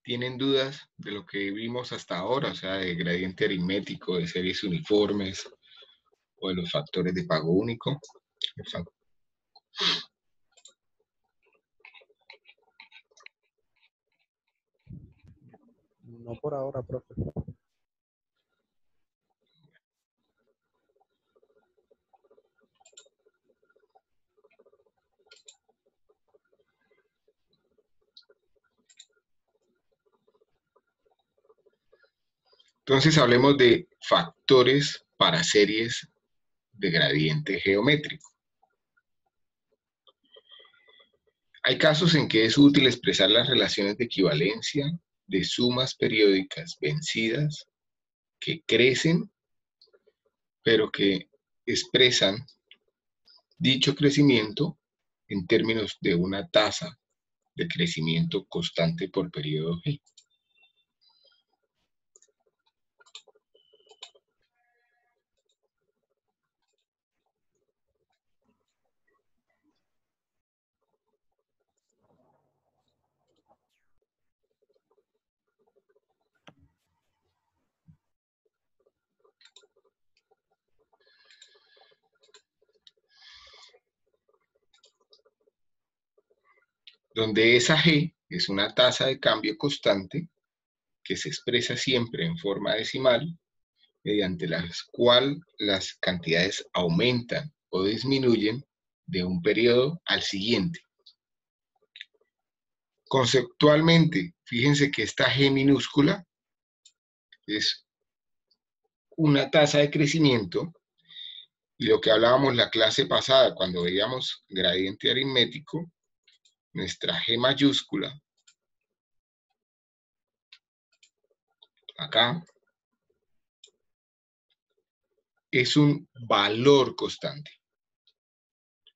¿Tienen dudas de lo que vimos hasta ahora? O sea, de gradiente aritmético, de series uniformes o de los factores de pago único. No por ahora, profe. Entonces hablemos de factores para series de gradiente geométrico. Hay casos en que es útil expresar las relaciones de equivalencia de sumas periódicas vencidas que crecen, pero que expresan dicho crecimiento en términos de una tasa de crecimiento constante por periodo G. Donde esa G es una tasa de cambio constante que se expresa siempre en forma decimal, mediante la cual las cantidades aumentan o disminuyen de un periodo al siguiente. Conceptualmente, fíjense que esta G minúscula es una tasa de crecimiento y lo que hablábamos la clase pasada cuando veíamos gradiente aritmético, nuestra G mayúscula, acá, es un valor constante,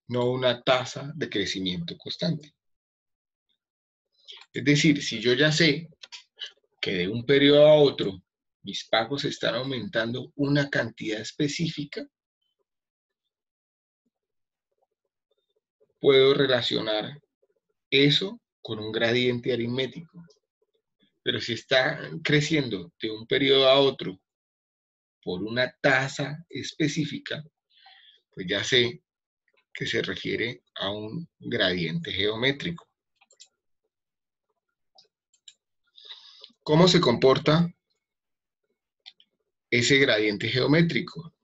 no una tasa de crecimiento constante. Es decir, si yo ya sé que de un periodo a otro mis pagos están aumentando una cantidad específica, puedo relacionar eso con un gradiente aritmético. Pero si está creciendo de un periodo a otro por una tasa específica, pues ya sé que se refiere a un gradiente geométrico. ¿Cómo se comporta ese gradiente geométrico?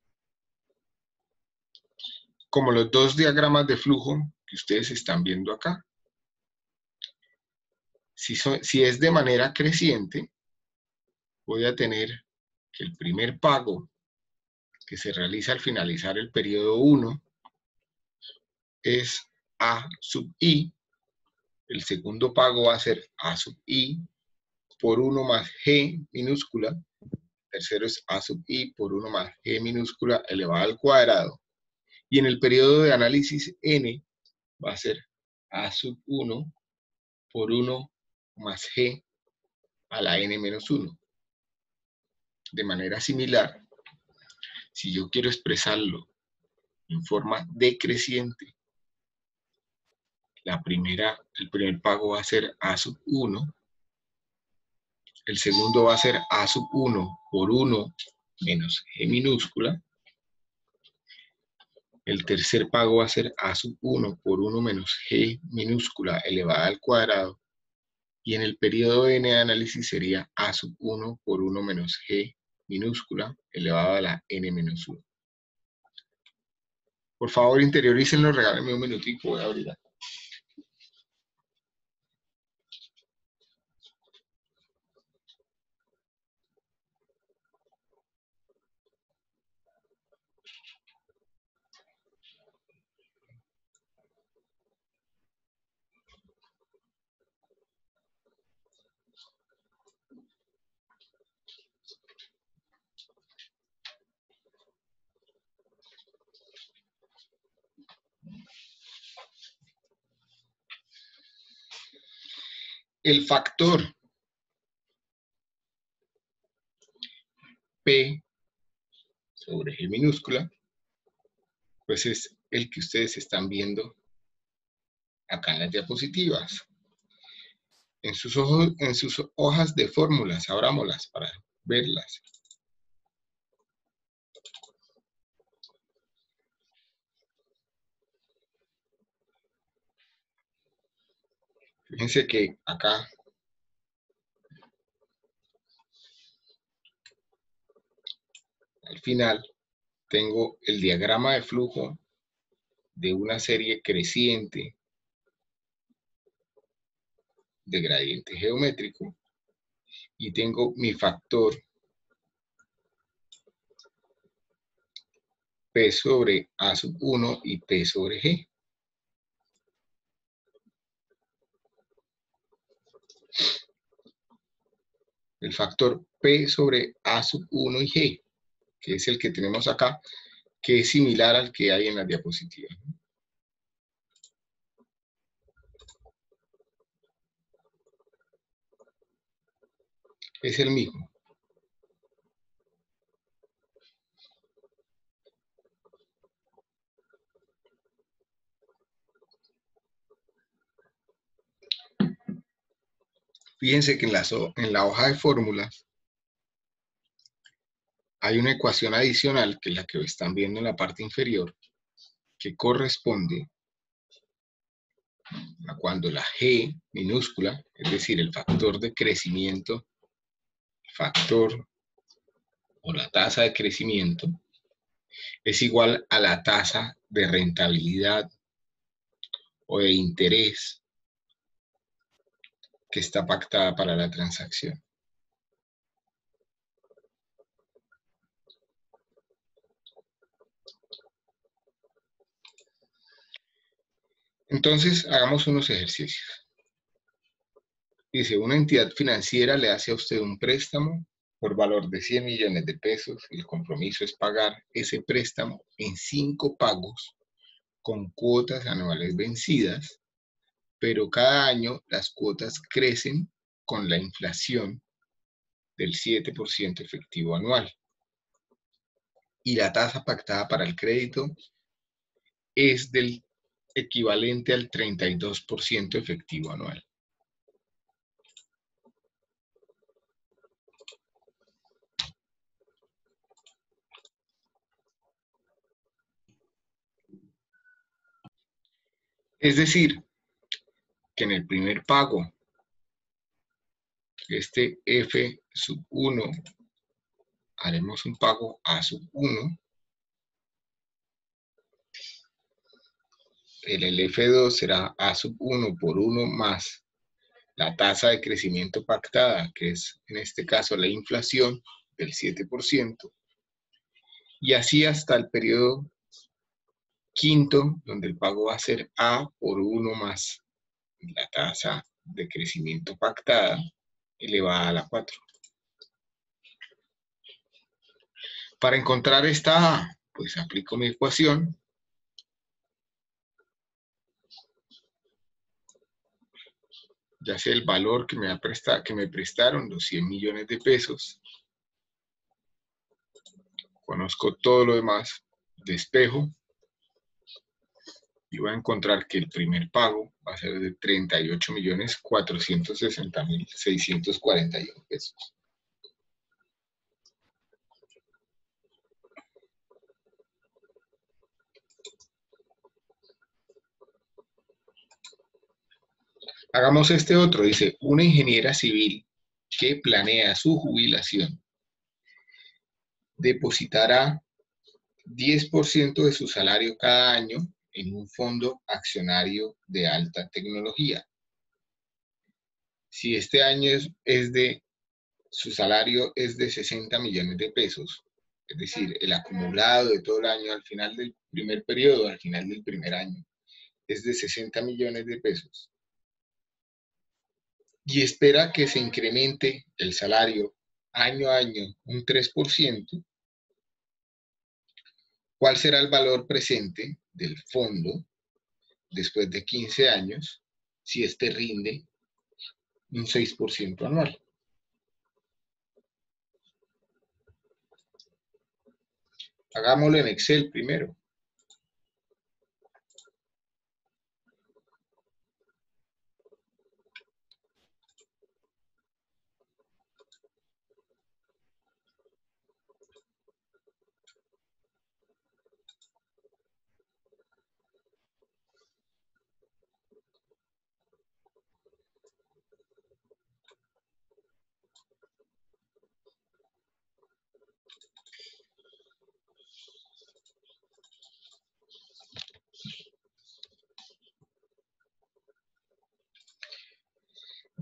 Como los dos diagramas de flujo que ustedes están viendo acá. Si es de manera creciente, voy a tener que el primer pago que se realiza al finalizar el periodo 1 es A sub I, el segundo pago va a ser A sub I por 1 más G minúscula, el tercero es A sub I por 1 más G minúscula elevado al cuadrado, y en el periodo de análisis N va a ser A sub 1 por 1 más G a la N menos 1. De manera similar, si yo quiero expresarlo en forma decreciente, el primer pago va a ser A sub 1, el segundo va a ser A sub 1 por 1 menos G minúscula, el tercer pago va a ser A sub 1 por 1 menos G minúscula elevada al cuadrado, y en el periodo N de análisis sería A sub 1 por 1 menos G minúscula elevado a la N menos 1. Por favor, interiorícenlo, regálenme un minutico, voy a abrir acá. El factor P sobre G minúscula, pues es el que ustedes están viendo acá en las diapositivas. en sus hojas de fórmulas. Abrámoslas para verlas. Fíjense que acá al final tengo el diagrama de flujo de una serie creciente de gradiente geométrico y tengo mi factor P sobre A sub 1 y P sobre G. El factor P sobre A sub 1 y G, que es el que tenemos acá, que es similar al que hay en la diapositiva. Es el mismo. Fíjense que en la hoja de fórmulas hay una ecuación adicional, que es la que están viendo en la parte inferior, que corresponde a cuando la G minúscula, es decir, el factor de crecimiento, factor o la tasa de crecimiento, es igual a la tasa de rentabilidad o de interés que está pactada para la transacción. Entonces, hagamos unos ejercicios. Dice, una entidad financiera le hace a usted un préstamo por valor de 100 millones de pesos y el compromiso es pagar ese préstamo en 5 pagos con cuotas anuales vencidas, pero cada año las cuotas crecen con la inflación del 7% efectivo anual. Y la tasa pactada para el crédito es del equivalente al 32% efectivo anual. Es decir, que en el primer pago, este F sub 1, haremos un pago A sub 1, el F2 será A sub 1 por 1 más la tasa de crecimiento pactada, que es en este caso la inflación del 7%, y así hasta el periodo quinto, donde el pago va a ser A por 1 más la tasa de crecimiento pactada elevada a la 4. Para encontrar esta A, pues aplico mi ecuación. Ya sé el valor que me prestaron, los 100 millones de pesos. Conozco todo lo demás, despejo, y voy a encontrar que el primer pago va a ser de 38.460.641 pesos. Hagamos este otro. Dice, una ingeniera civil que planea su jubilación depositará 10% de su salario cada año en un fondo accionario de alta tecnología. Si este año su salario es de 60 millones de pesos, es decir, el acumulado de todo el año al final del primer periodo, al final del primer año, es de 60 millones de pesos, y espera que se incremente el salario año a año un 3%, ¿cuál será el valor presente del fondo después de 15 años si este rinde un 6% anual? Hagámoslo en Excel primero.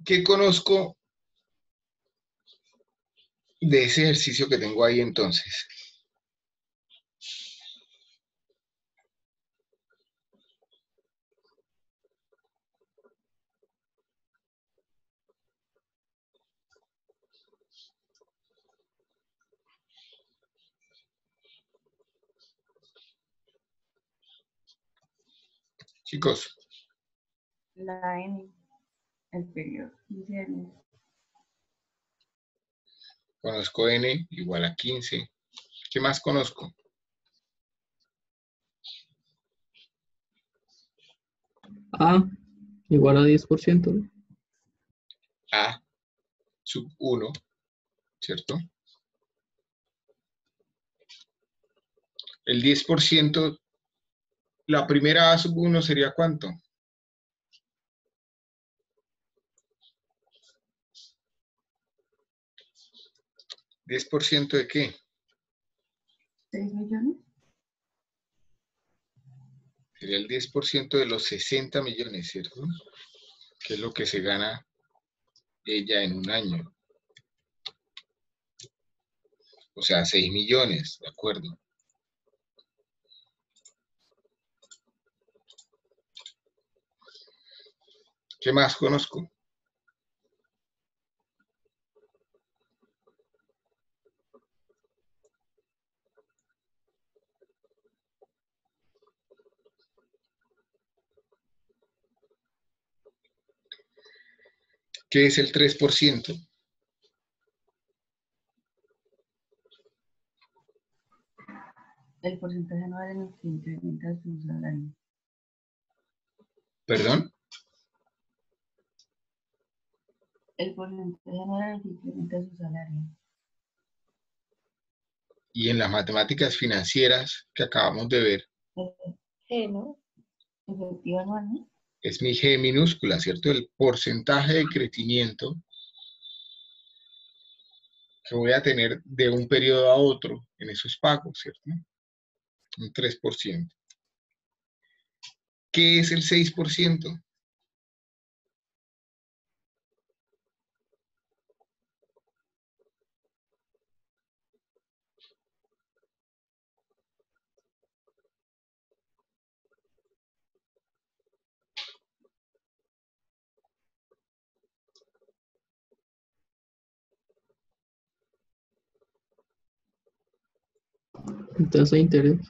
¿Qué conozco de ese ejercicio que tengo ahí entonces? Chicos, La N, el periodo 15 del mes. conozco n igual a 15. ¿Qué más conozco? A igual a 10%, ¿no? A sub 1, ¿cierto? El 10%, la primera A sub 1 sería ¿cuánto? ¿10% de qué? 6 millones. Sería el 10% de los 60 millones, ¿cierto? Que es lo que se gana ella en un año. O sea, 6 millones, ¿de acuerdo? ¿Qué más conozco? ¿Qué es el 3%? El porcentaje anual en el que incrementa su salario. ¿Perdón? El porcentaje anual en el que incrementa su salario. Y en las matemáticas financieras que acabamos de ver, G, ¿no? Efectivo anual, ¿no? es mi G minúscula, ¿cierto? El porcentaje de crecimiento que voy a tener de un periodo a otro en esos pagos, ¿cierto? Un 3%. ¿Qué es el 6%? Tasa de interés.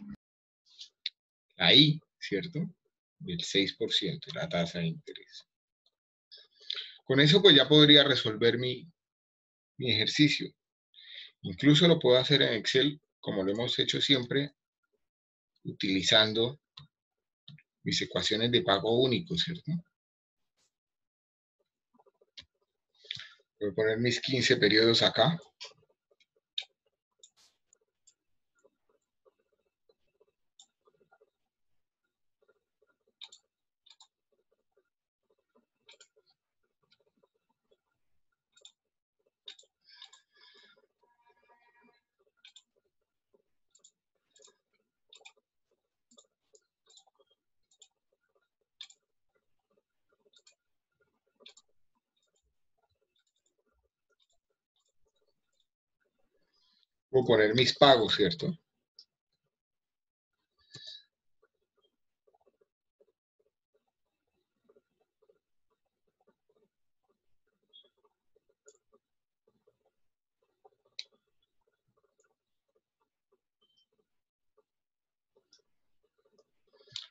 Ahí, ¿cierto? El 6%, la tasa de interés. Con eso pues ya podría resolver mi ejercicio. Incluso lo puedo hacer en Excel, como lo hemos hecho siempre, utilizando mis ecuaciones de pago único, ¿cierto? Voy a poner mis 15 periodos acá. Voy a poner mis pagos, ¿cierto?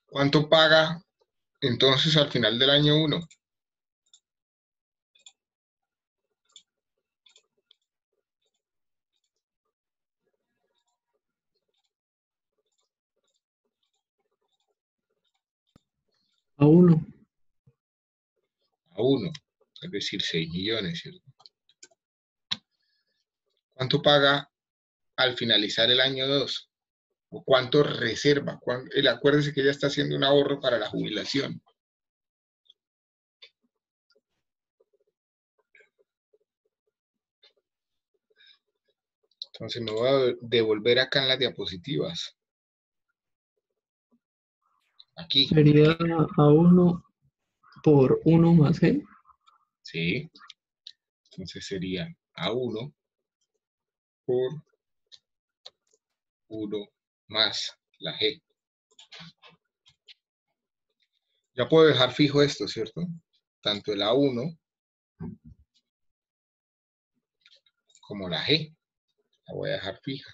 ¿Cuánto paga entonces al final del año 1? A 1. A 1, es decir, 6 millones, ¿cierto? ¿Cuánto paga al finalizar el año 2? ¿O cuánto reserva? Acuérdese que ella está haciendo un ahorro para la jubilación. Entonces me voy a devolver acá en las diapositivas. Aquí. Sería A1 por 1 más G. ¿sí? Entonces sería A1 por 1 más la G. Ya puedo dejar fijo esto, ¿cierto? Tanto el A1 como la G. La voy a dejar fija.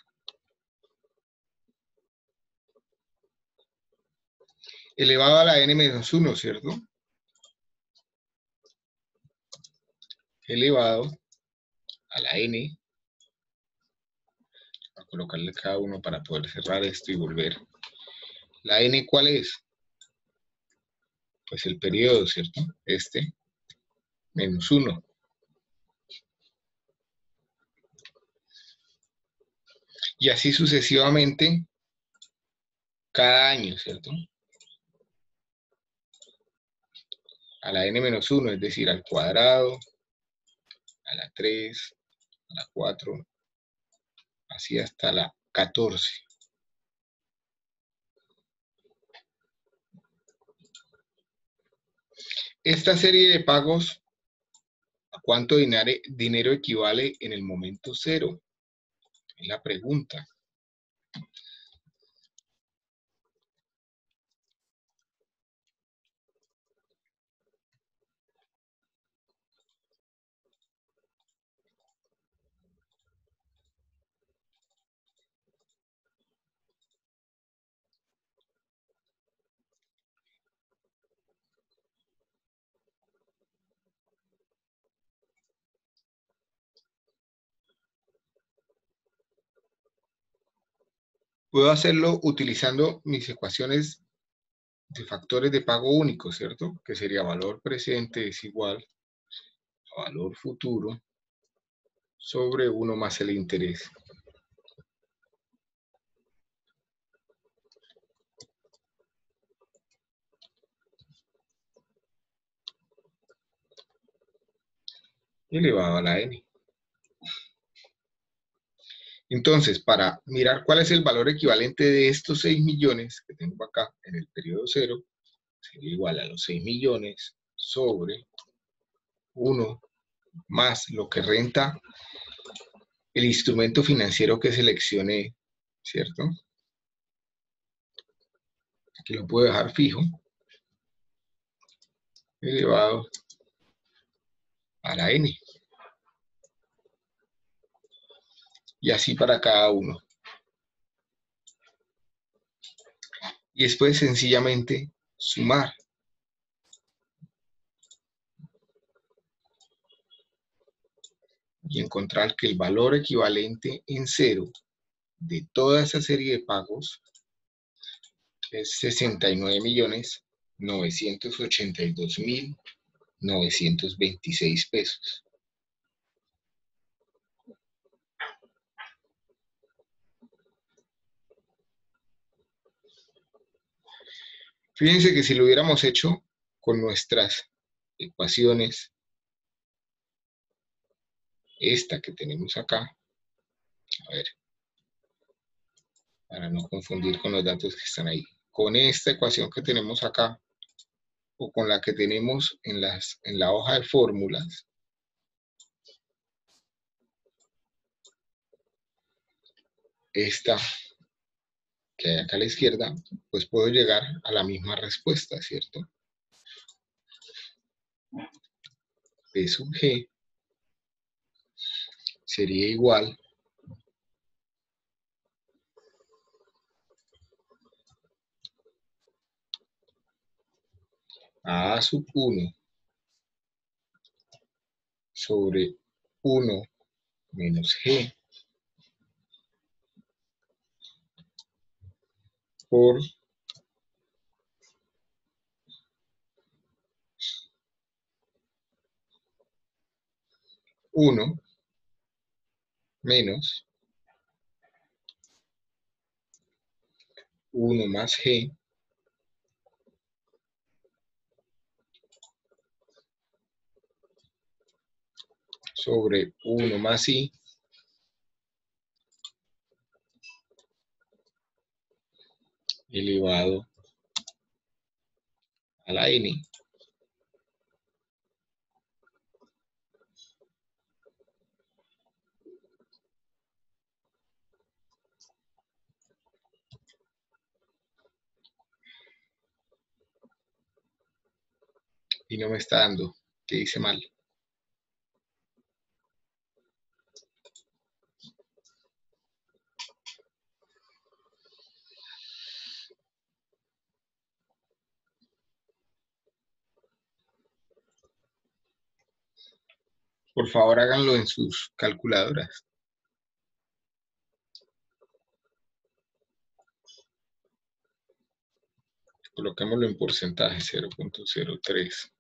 Elevado a la n-1, ¿cierto? Elevado a la n. Voy a colocarle cada uno para poder cerrar esto y volver. ¿La n cuál es? Pues el periodo, ¿cierto? Este, menos 1. Y así sucesivamente cada año, ¿cierto? A la n-1, es decir, al cuadrado, a la 3, a la 4, así hasta la 14. Esta serie de pagos, ¿a cuánto dinero equivale en el momento cero? Es la pregunta. Puedo hacerlo utilizando mis ecuaciones de factores de pago único, ¿cierto? Que sería valor presente es igual a valor futuro sobre 1 más el interés. Elevado a la n. Entonces, para mirar cuál es el valor equivalente de estos 6 millones que tengo acá en el periodo 0, sería igual a los 6 millones sobre 1 más lo que renta el instrumento financiero que seleccioné, ¿cierto? Aquí lo puedo dejar fijo, elevado a la n. Y así para cada uno. Y después sencillamente sumar. Y encontrar que el valor equivalente en cero de toda esa serie de pagos es 69.982.926 pesos. Fíjense que si lo hubiéramos hecho con nuestras ecuaciones, esta que tenemos acá, a ver, para no confundir con los datos que están ahí, con esta ecuación que tenemos acá, o con la que tenemos en la hoja de fórmulas, esta que hay acá a la izquierda, pues puedo llegar a la misma respuesta, ¿cierto? P sub G sería igual a A sub 1 sobre 1 menos G por 1 menos 1 más G sobre 1 más I elevado a la N. y no me está dando, que hice mal. Por favor, háganlo en sus calculadoras. Coloquémoslo en porcentaje, 0.03.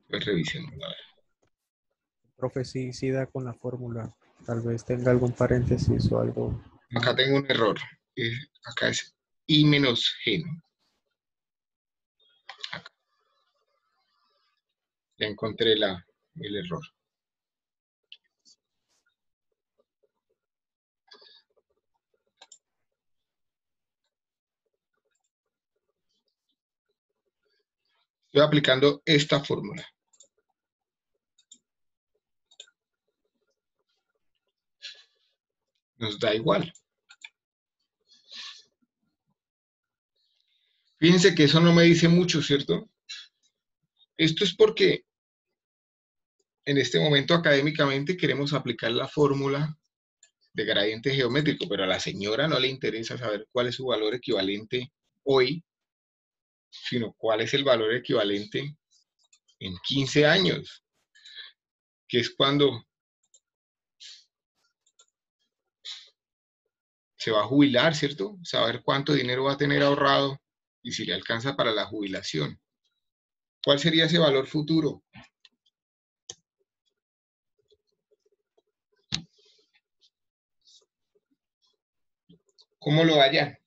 Pues revisemos. A ver. Profe, sí da con la fórmula. Tal vez tenga algún paréntesis o algo. Acá tengo un error. Acá es I menos G. Acá. Ya encontré el error. Estoy aplicando esta fórmula. Nos da igual. Fíjense que eso no me dice mucho, ¿cierto? Esto es porque en este momento académicamente queremos aplicar la fórmula de gradiente geométrico, pero a la señora no le interesa saber cuál es su valor equivalente hoy, sino cuál es el valor equivalente en 15 años, que es cuando se va a jubilar, ¿cierto? Saber cuánto dinero va a tener ahorrado y si le alcanza para la jubilación. ¿Cuál sería ese valor futuro? ¿Cómo lo hallan?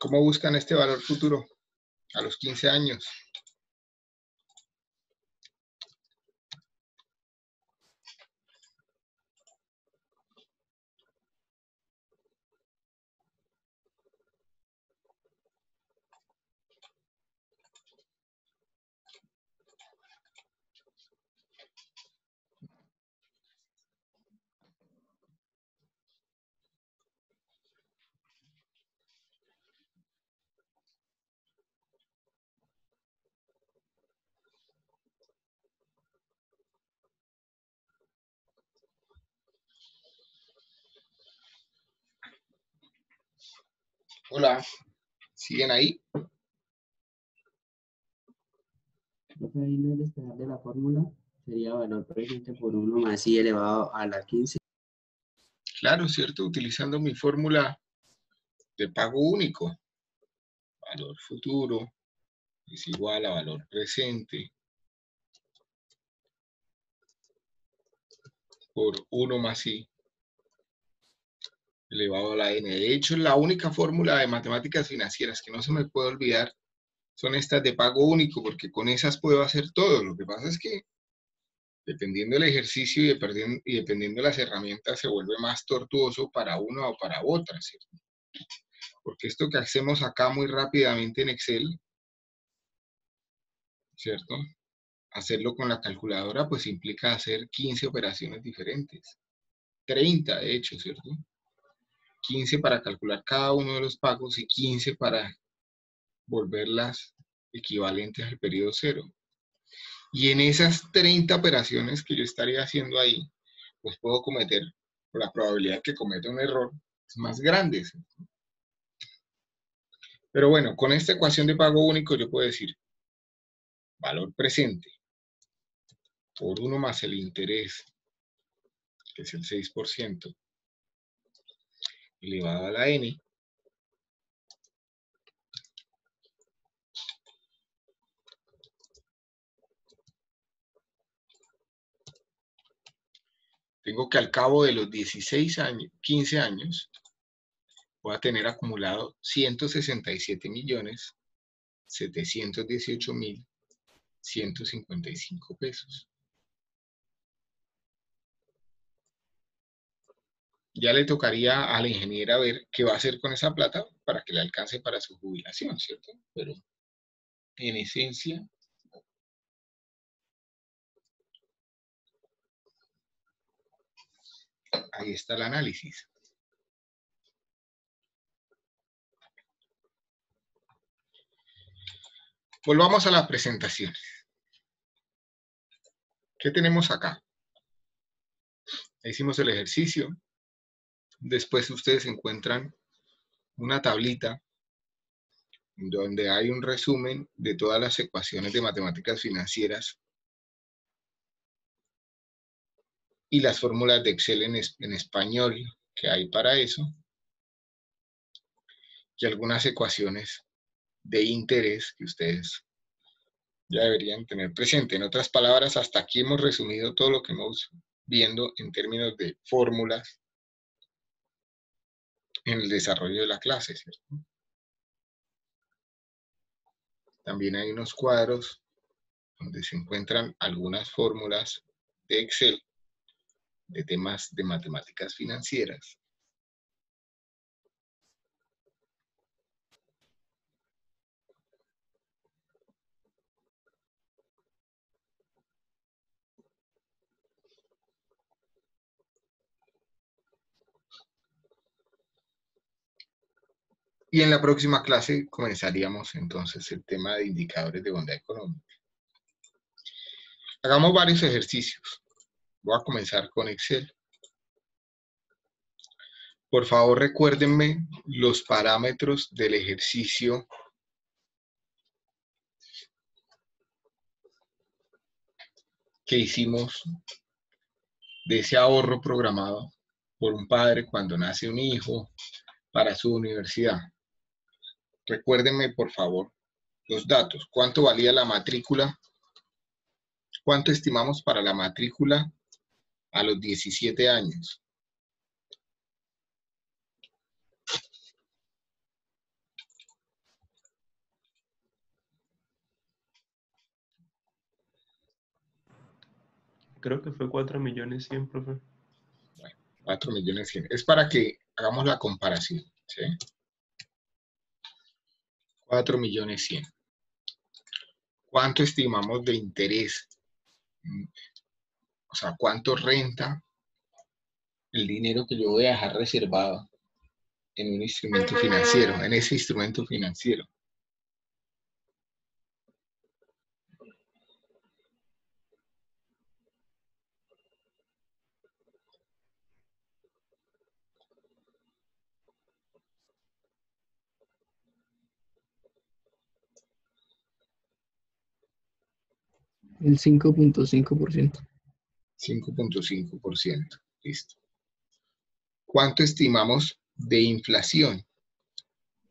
¿Cómo buscan este valor futuro a los 15 años? Hola, ¿siguen ahí? Profe, ahí en el despejar de la fórmula sería valor presente por 1 más i elevado a la 15. Claro, ¿cierto? Utilizando mi fórmula de pago único. Valor futuro es igual a valor presente por 1 más i elevado a la n. De hecho, la única fórmula de matemáticas financieras que no se me puede olvidar son estas de pago único, porque con esas puedo hacer todo. Lo que pasa es que dependiendo del ejercicio y dependiendo de las herramientas, se vuelve más tortuoso para una o para otra, ¿cierto? Porque esto que hacemos acá muy rápidamente en Excel, ¿cierto? Hacerlo con la calculadora, pues implica hacer 15 operaciones diferentes. 30, de hecho, ¿cierto? 15 para calcular cada uno de los pagos y 15 para volverlas equivalentes al periodo cero. Y en esas 30 operaciones que yo estaría haciendo ahí, pues puedo cometer, la probabilidad que cometa un error es más grande, ¿cierto? Pero bueno, con esta ecuación de pago único yo puedo decir valor presente por 1 más el interés, que es el 6%, elevado a la n, tengo que al cabo de los 16 años, 15 años, voy a tener acumulado 167.718.155 pesos. Ya le tocaría a la ingeniera ver qué va a hacer con esa plata para que le alcance para su jubilación, ¿cierto? Pero en esencia, ahí está el análisis. Volvamos a las presentaciones. ¿Qué tenemos acá? Hicimos el ejercicio. Después ustedes encuentran una tablita donde hay un resumen de todas las ecuaciones de matemáticas financieras y las fórmulas de Excel en español que hay para eso, y algunas ecuaciones de interés que ustedes ya deberían tener presente. En otras palabras, hasta aquí hemos resumido todo lo que hemos viendo en términos de fórmulas en el desarrollo de la clase, ¿cierto? También hay unos cuadros donde se encuentran algunas fórmulas de Excel de temas de matemáticas financieras. Y en la próxima clase comenzaríamos entonces el tema de indicadores de bondad económica. Hagamos varios ejercicios. Voy a comenzar con Excel. Por favor, recuérdenme los parámetros del ejercicio que hicimos de ese ahorro programado por un padre cuando nace un hijo para su universidad. Recuérdenme, por favor, los datos. ¿Cuánto valía la matrícula? ¿Cuánto estimamos para la matrícula a los 17 años? Creo que fue 4.100.000, profe. 4.100.000. Es para que hagamos la comparación, ¿sí? 4.100.000. ¿Cuánto estimamos de interés? O sea, ¿cuánto renta el dinero que yo voy a dejar reservado en un instrumento financiero, en ese instrumento financiero? El 5.5%. 5.5%. Listo. ¿Cuánto estimamos de inflación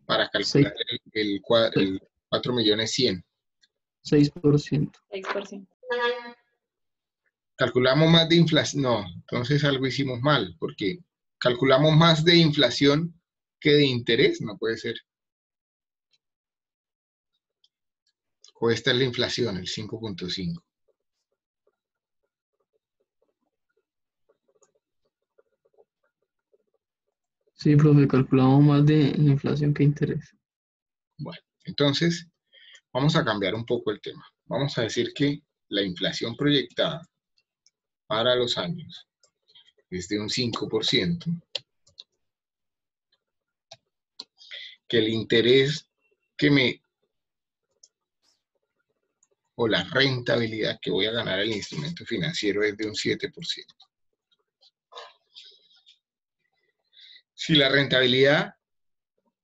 para calcular el 4.100.000? 6%. 6%. Calculamos más de inflación. No, entonces algo hicimos mal, porque calculamos más de inflación que de interés. No puede ser. O esta es la inflación, el 5.5. Sí, profe, calculamos más de inflación que interés. Bueno, entonces vamos a cambiar un poco el tema. Vamos a decir que la inflación proyectada para los años es de un 5%, que el interés o la rentabilidad que voy a ganar el instrumento financiero es de un 7%. Si la rentabilidad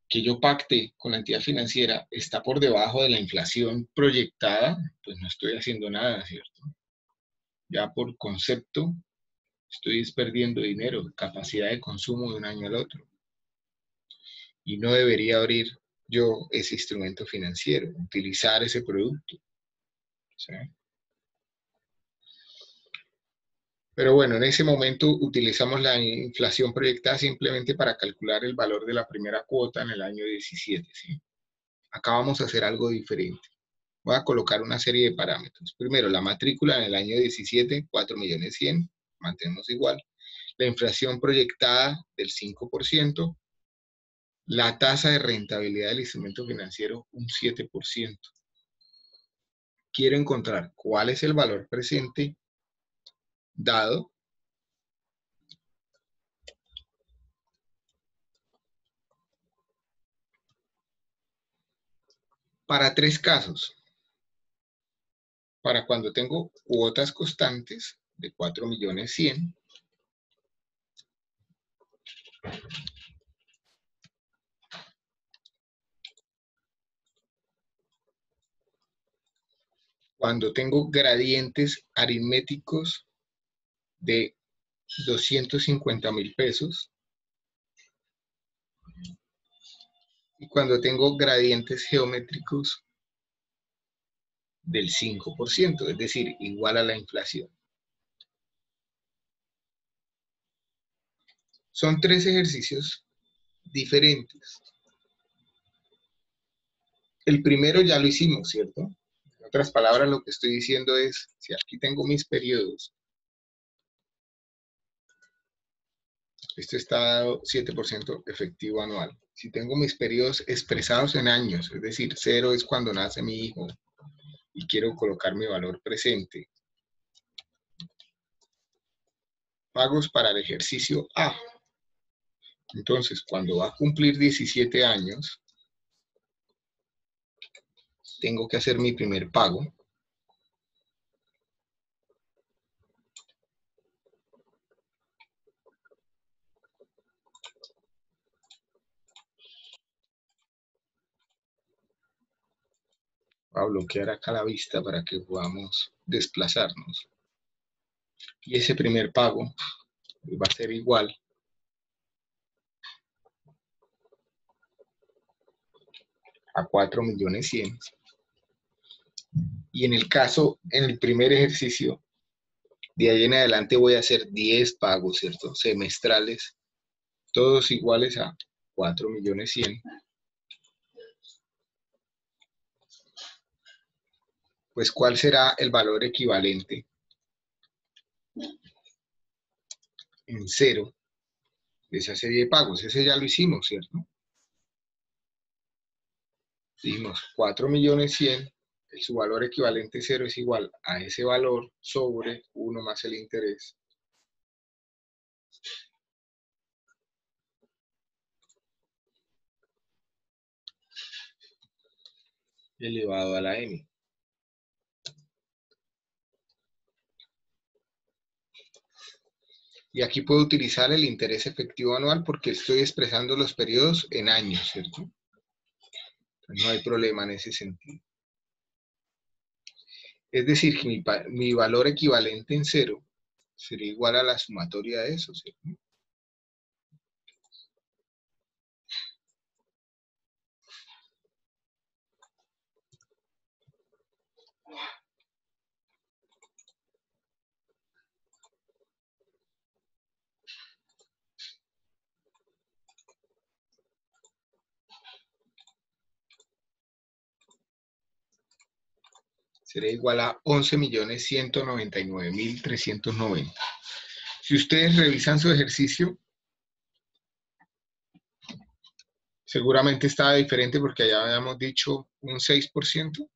que yo pacte con la entidad financiera está por debajo de la inflación proyectada, pues no estoy haciendo nada, ¿cierto? ya por concepto, estoy perdiendo dinero, capacidad de consumo de un año al otro. Y no debería abrir yo ese instrumento financiero, utilizar ese producto. ¿Sí? Pero bueno, en ese momento utilizamos la inflación proyectada simplemente para calcular el valor de la primera cuota en el año 17. ¿Sí? Acá vamos a hacer algo diferente. Voy a colocar una serie de parámetros. Primero, la matrícula en el año 17, 4.100.000, mantenemos igual. La inflación proyectada del 5%. La tasa de rentabilidad del instrumento financiero, un 7%. Quiero encontrar cuál es el valor presente dado para tres casos. Para cuando tengo cuotas constantes de 4.100.000. Cuando tengo gradientes aritméticos de 250.000 pesos. Y cuando tengo gradientes geométricos del 5%, es decir, igual a la inflación. Son tres ejercicios diferentes. El primero ya lo hicimos, ¿cierto? En otras palabras, lo que estoy diciendo es, si aquí tengo mis periodos, esto está dado 7% efectivo anual. Si tengo mis periodos expresados en años, es decir, 0 es cuando nace mi hijo y quiero colocar mi valor presente. Pagos para el ejercicio A. Entonces, cuando va a cumplir 17 años, tengo que hacer mi primer pago. Voy a bloquear acá la vista para que podamos desplazarnos. Y ese primer pago va a ser igual a 4.100.000. Y en el caso, en el primer ejercicio, de ahí en adelante voy a hacer 10 pagos, ¿cierto? Semestrales, todos iguales a 4.100.000. Pues, ¿cuál será el valor equivalente en 0 de esa serie de pagos? Ese ya lo hicimos, ¿cierto? Dijimos 4.100.000, su valor equivalente 0 es igual a ese valor sobre 1 más el interés. Elevado a la n. Y aquí puedo utilizar el interés efectivo anual porque estoy expresando los periodos en años, ¿cierto? No hay problema en ese sentido. Es decir, que mi valor equivalente en 0 sería igual a la sumatoria de eso, ¿cierto? Sería igual a 11.199.390. Si ustedes revisan su ejercicio, seguramente estaba diferente porque allá habíamos dicho un 6%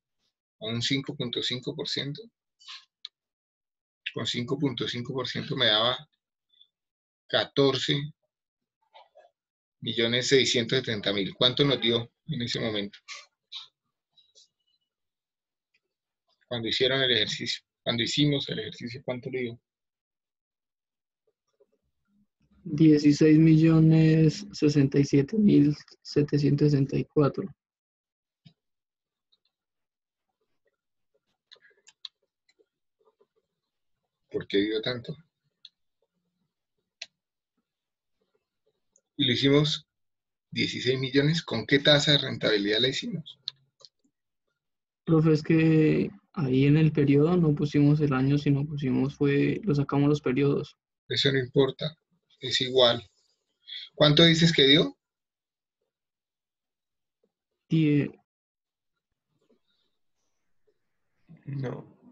o un 5.5%. Con 5.5% me daba 14.670.000. ¿Cuánto nos dio en ese momento? Cuando hicieron el ejercicio. Cuando hicimos el ejercicio, ¿cuánto le dio? 16.067.764. ¿Por qué dio tanto? Y lo hicimos 16 millones. ¿Con qué tasa de rentabilidad la hicimos? Profe, es que ahí en el periodo no pusimos el año, sino lo sacamos los periodos. Eso no importa. Es igual. ¿Cuánto dices que dio? Die-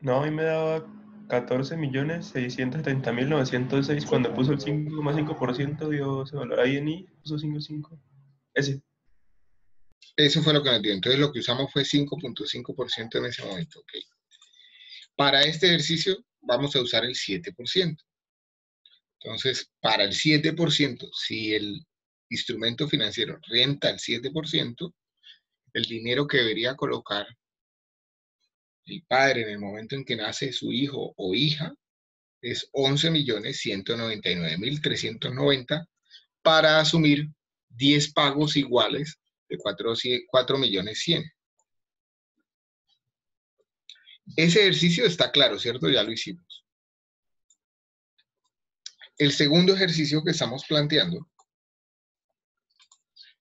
No, a mí me daba 14.630.906. Cuando puso el 5,5% dio ese valor. Ahí en I puso 5,5. Ese. Eso fue lo que nos dio. Entonces lo que usamos fue 5.5% en ese momento. Okay. Para este ejercicio vamos a usar el 7%. Entonces, para el 7%, si el instrumento financiero renta el 7%, el dinero que debería colocar el padre en el momento en que nace su hijo o hija es 11.199.390 para asumir 10 pagos iguales de 4.100.000. Ese ejercicio está claro, ¿cierto? Ya lo hicimos. El segundo ejercicio que estamos planteando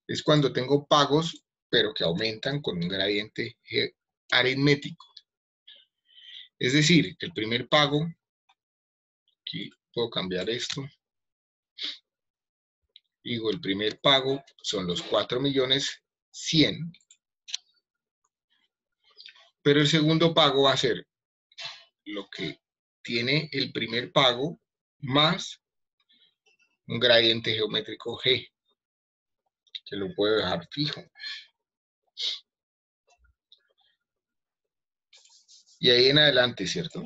es cuando tengo pagos, pero que aumentan con un gradiente aritmético. Es decir, el primer pago, aquí puedo cambiar esto, digo, el primer pago son los 4.100.000, pero el segundo pago va a ser lo que tiene el primer pago más un gradiente geométrico G, que lo puedo dejar fijo. Y ahí en adelante, ¿cierto?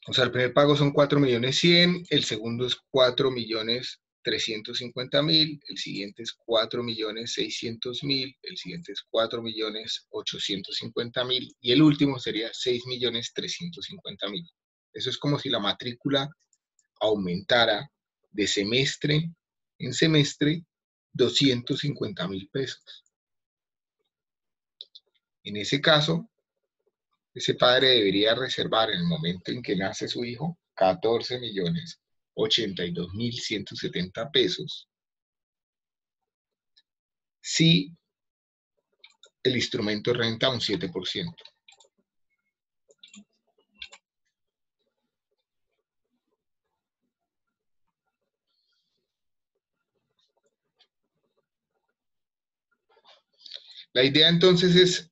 O sea, el primer pago son 4.100.000, el segundo es 4.350.000, el siguiente es 4.600.000, el siguiente es 4.850.000 y el último sería 6.350.000. Eso es como si la matrícula aumentara de semestre en semestre 250.000 pesos. En ese caso, ese padre debería reservar en el momento en que nace su hijo 14.082.170 pesos si el instrumento renta un 7%. La idea entonces es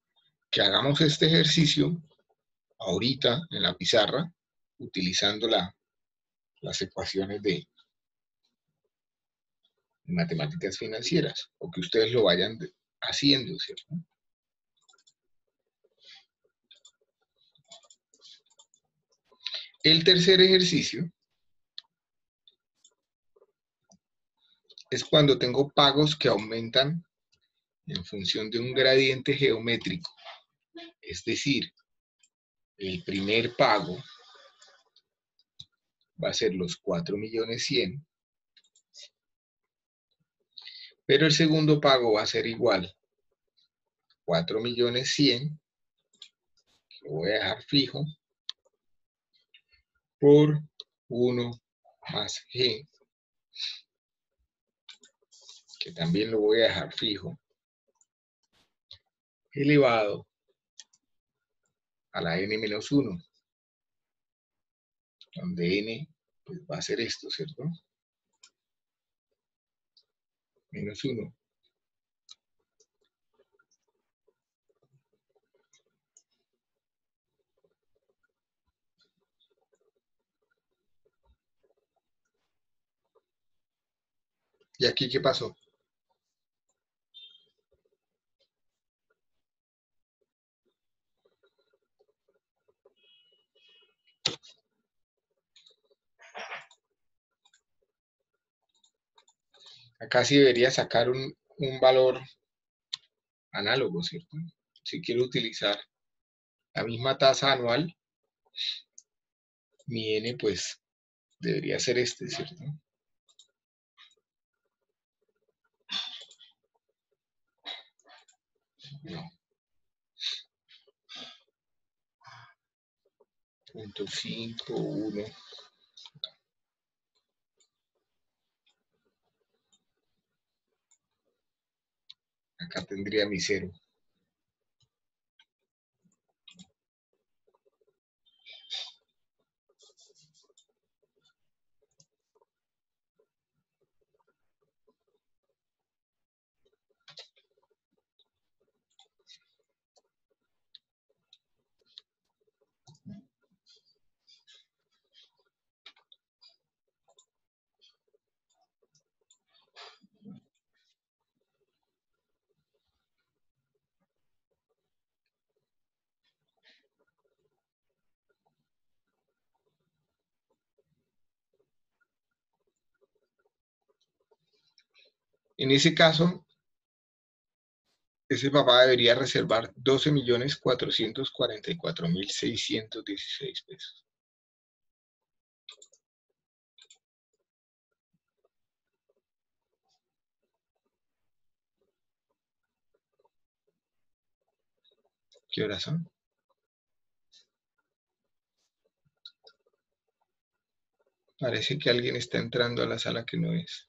que hagamos este ejercicio ahorita en la pizarra utilizando las ecuaciones de matemáticas financieras o que ustedes lo vayan haciendo, ¿cierto? El tercer ejercicio es cuando tengo pagos que aumentan en función de un gradiente geométrico. Es decir, el primer pago va a ser los 4.100.000, pero el segundo pago va a ser igual 4.100.000, lo voy a dejar fijo, por 1 más G, que también lo voy a dejar fijo, elevado a la n-1, donde n pues, va a ser esto, ¿cierto? Menos 1. ¿Y aquí qué pasó? Acá sí debería sacar un valor análogo, ¿cierto? Si quiero utilizar la misma tasa anual, mi n pues debería ser este, ¿cierto? No. .51. Acá tendría mi cero. En ese caso, ese papá debería reservar 12.444.616 pesos. ¿Qué horas son? Parece que alguien está entrando a la sala que no es.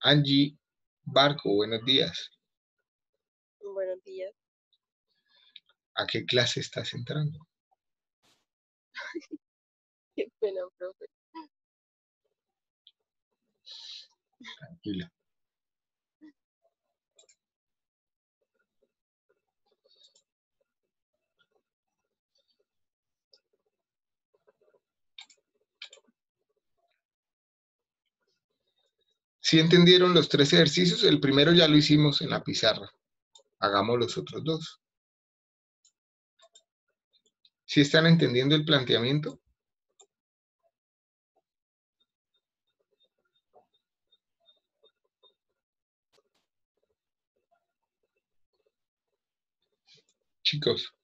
Angie Barco, buenos días. Buenos días. ¿A qué clase estás entrando? Qué pena, profe. Tranquila. Si entendieron los 3 ejercicios, el primero ya lo hicimos en la pizarra. Hagamos los otros 2. ¿Sí están entendiendo el planteamiento? Chicos.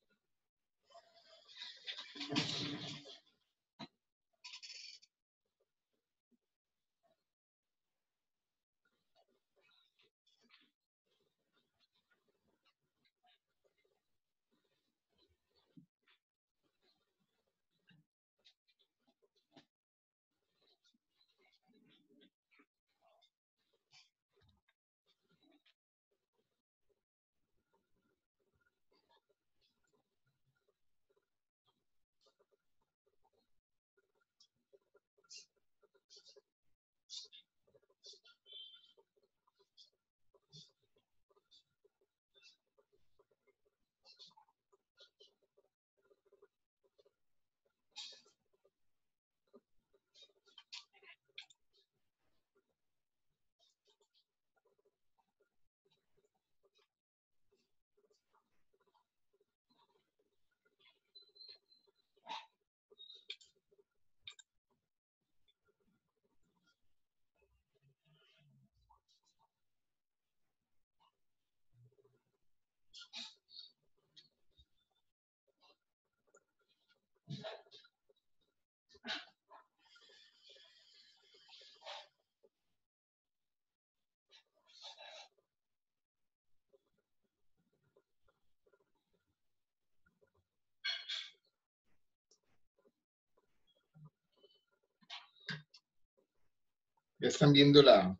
Ya están viendo la...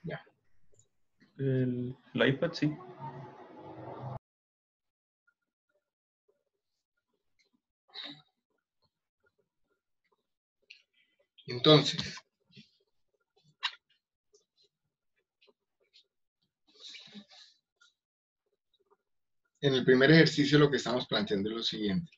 Ya. El iPad, sí. Entonces, en el primer ejercicio lo que estamos planteando es lo siguiente.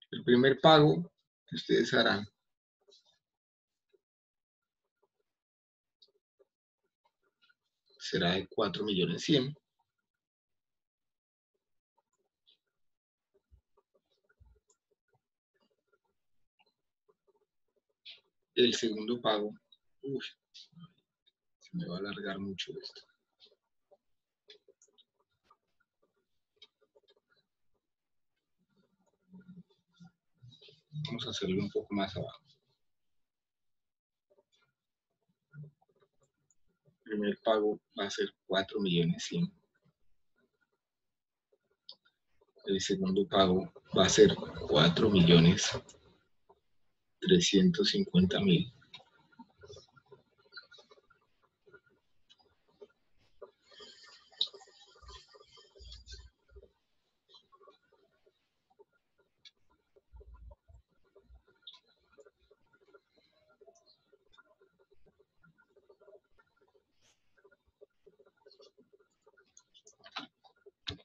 El primer pago que ustedes harán será de 4.100.000. el segundo pago. Uy, se me va a alargar mucho esto. Vamos a hacerlo un poco más abajo. El primer pago va a ser 4.100.000. El segundo pago va a ser 4.350.000.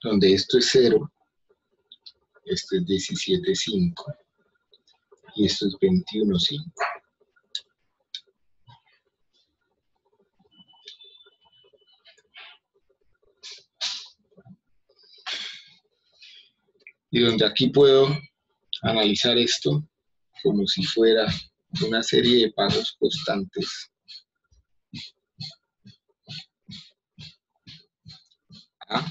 Donde esto es 0, esto es 17.5 y esto es 21.5. Y donde aquí puedo analizar esto como si fuera una serie de pagos constantes. A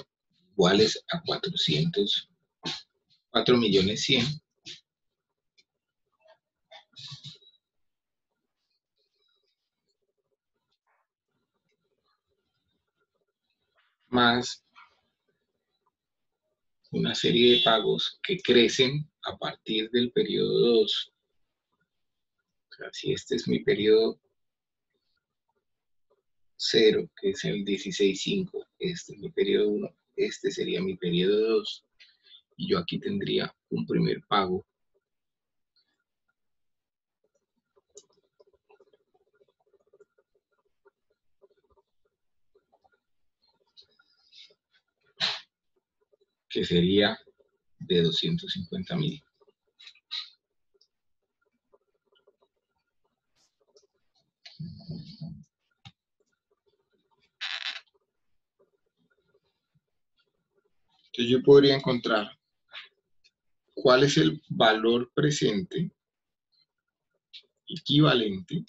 iguales a 4.100.000 más una serie de pagos que crecen a partir del periodo 2. O sea, si este es mi periodo 0, que es el 16.5, este es mi periodo 1, este sería mi periodo 2, y yo aquí tendría un primer pago que sería de 250.000. Entonces yo podría encontrar cuál es el valor presente equivalente,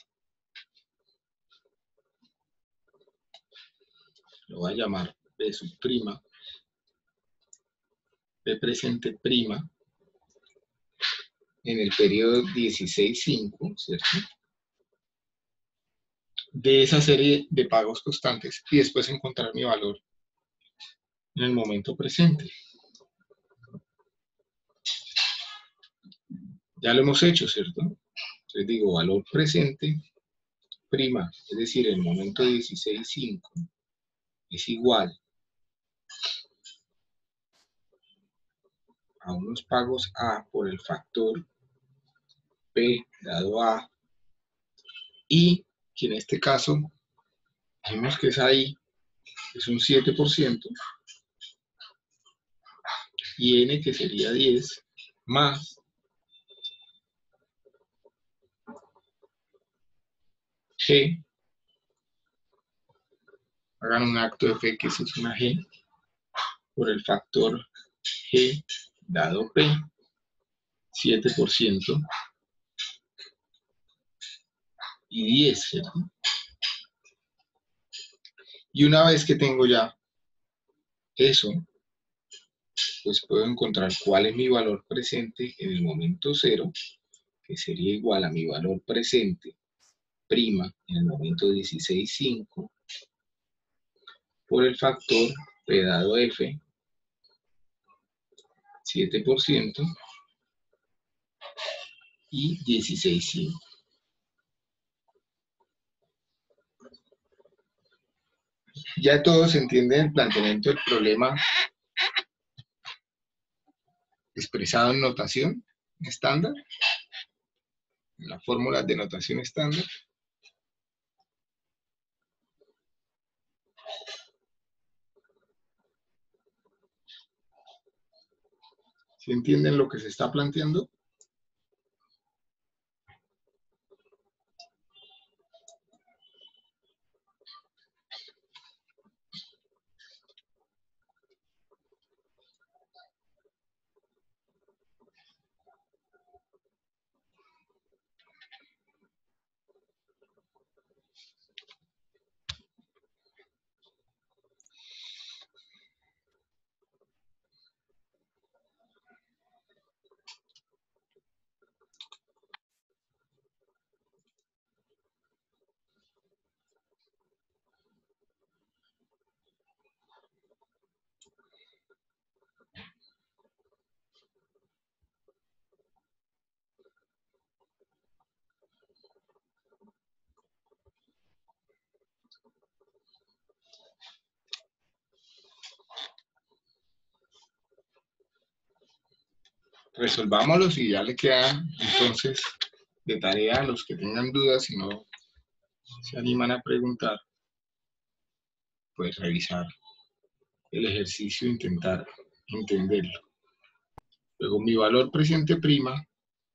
lo voy a llamar P sub prima, P presente prima, en el periodo 16.5, ¿cierto? De esa serie de pagos constantes y después encontrar mi valor en el momento presente. Ya lo hemos hecho, ¿cierto? Entonces digo valor presente prima, es decir, el momento 16.5 es igual a unos pagos A por el factor P dado A, y que en este caso vemos que es ahí, es un 7%, y N que sería 10, más G, hagan un acto de fe que eso es una G, por el factor G dado P, 7% y 10, ¿cierto? Y una vez que tengo ya eso, pues puedo encontrar cuál es mi valor presente en el momento 0, que sería igual a mi valor presente prima en el momento 16.5 por el factor P dado F, 7% y 16.5. Ya todos entienden el planteamiento del problema expresado en notación estándar, en las fórmulas de notación estándar. ¿Sí entienden lo que se está planteando? resolvámoslos y ya le queda entonces de tarea a los que tengan dudas, si no se animan a preguntar, pues revisar el ejercicio, intentar entenderlo. Luego mi valor presente prima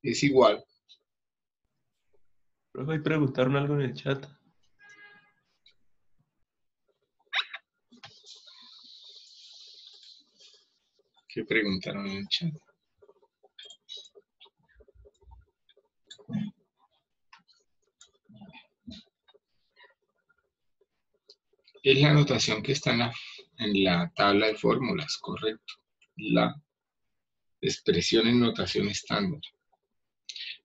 es igual. Profe, ahí preguntaron algo en el chat. ¿Qué preguntaron en el chat? Es la notación que está en la tabla de fórmulas, correcto. La expresión en notación estándar.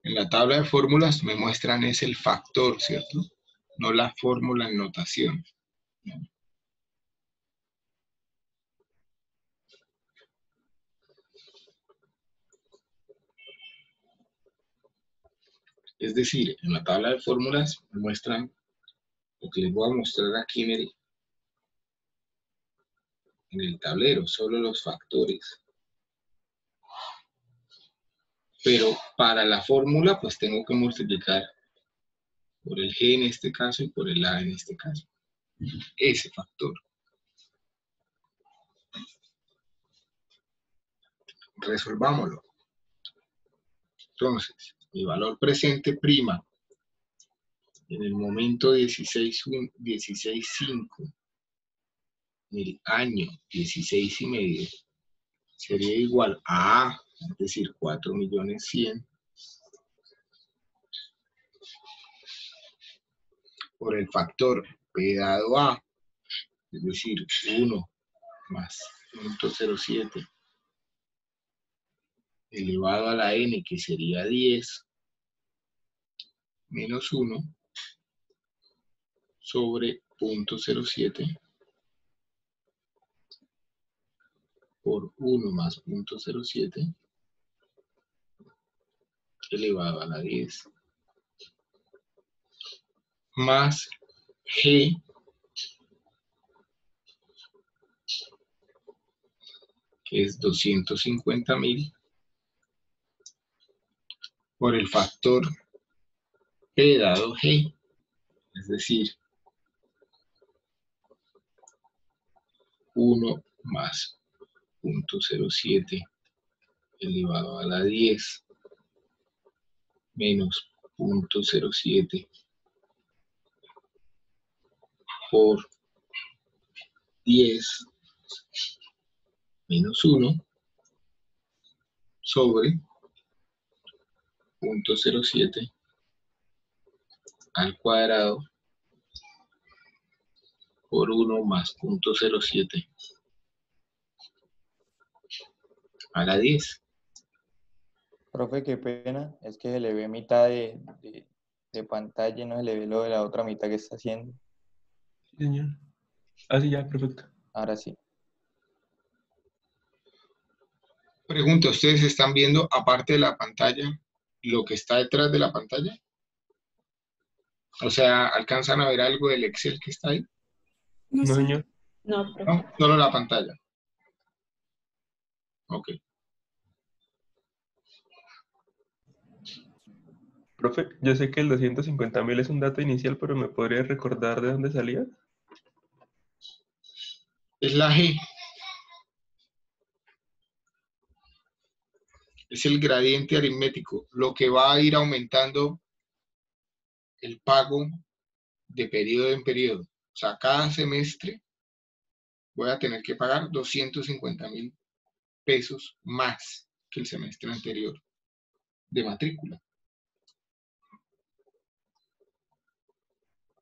En la tabla de fórmulas me muestran es el factor, ¿cierto? No la fórmula en notación. Es decir, en la tabla de fórmulas me muestran lo que les voy a mostrar aquí en el tablero, solo los factores. Pero para la fórmula, pues tengo que multiplicar por el G en este caso y por el A en este caso. Ese factor. Resolvámoslo. Entonces, mi valor presente prima en el momento 16.5, en el año 16,5, sería igual a A, es decir, 4.100.000, por el factor P dado A, es decir, 1 más 0.07 elevado a la n, que sería 10, menos 1 sobre 0.07 por 1 más 0.07 elevado a la 10 más G que es 250.000 por el factor P dado G, es decir, 1 más 0.07 elevado a la 10 menos 0.07 por 10 menos 1 sobre 0.07 al cuadrado por 1 más 0.07 a la 10. Profe, qué pena, es que se le ve mitad de pantalla y no se le ve lo de la otra mitad que está haciendo. Sí, señor. Ah, sí, ya, perfecto. Ahora sí. Pregunta, ¿ustedes están viendo, aparte de la pantalla, lo que está detrás de la pantalla? O sea, ¿alcanzan a ver algo del Excel que está ahí? No, señor. No, profe. No, solo la pantalla. Ok. Profe, yo sé que el 250.000 es un dato inicial, pero ¿me podría recordar de dónde salía? Es la G. Es el gradiente aritmético, lo que va a ir aumentando el pago de periodo en periodo. O sea, cada semestre voy a tener que pagar 250.000 pesos más que el semestre anterior de matrícula.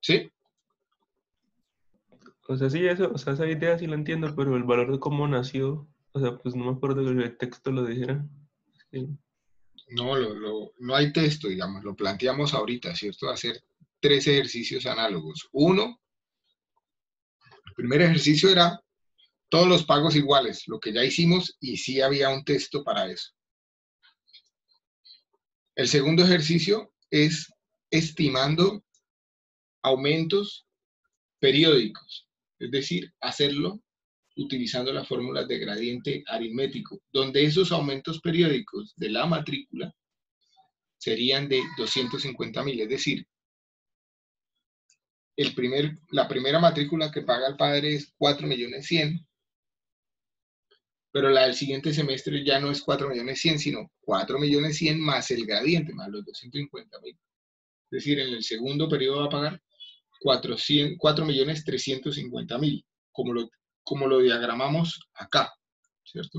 ¿Sí? O sea, sí, eso, o sea, esa idea sí la entiendo, pero el valor de cómo nació, o sea, pues no me acuerdo que el texto lo dijera. Sí. No, no hay texto, digamos, lo planteamos ahorita, ¿cierto? Hacer 3 ejercicios análogos. Uno, el primer ejercicio era todos los pagos iguales, lo que ya hicimos, y sí había un texto para eso. El segundo ejercicio es estimando aumentos periódicos, es decir, hacerlo utilizando las fórmulas de gradiente aritmético, donde esos aumentos periódicos de la matrícula serían de 250.000, es decir, la primera matrícula que paga el padre es 4.100.000, pero la del siguiente semestre ya no es 4.100.000, sino 4.100.000 más el gradiente, más los 250.000. Es decir, en el segundo periodo va a pagar 4.350.000, como lo diagramamos acá, ¿cierto?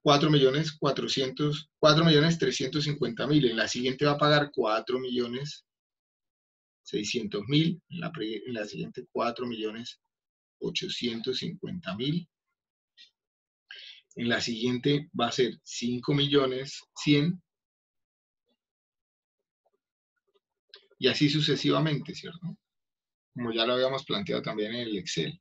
4.350.000. En la siguiente va a pagar 4.600.000. En la siguiente 4.850.000. En la siguiente va a ser 5.100.000. Y así sucesivamente, ¿cierto? Como ya lo habíamos planteado también en el Excel.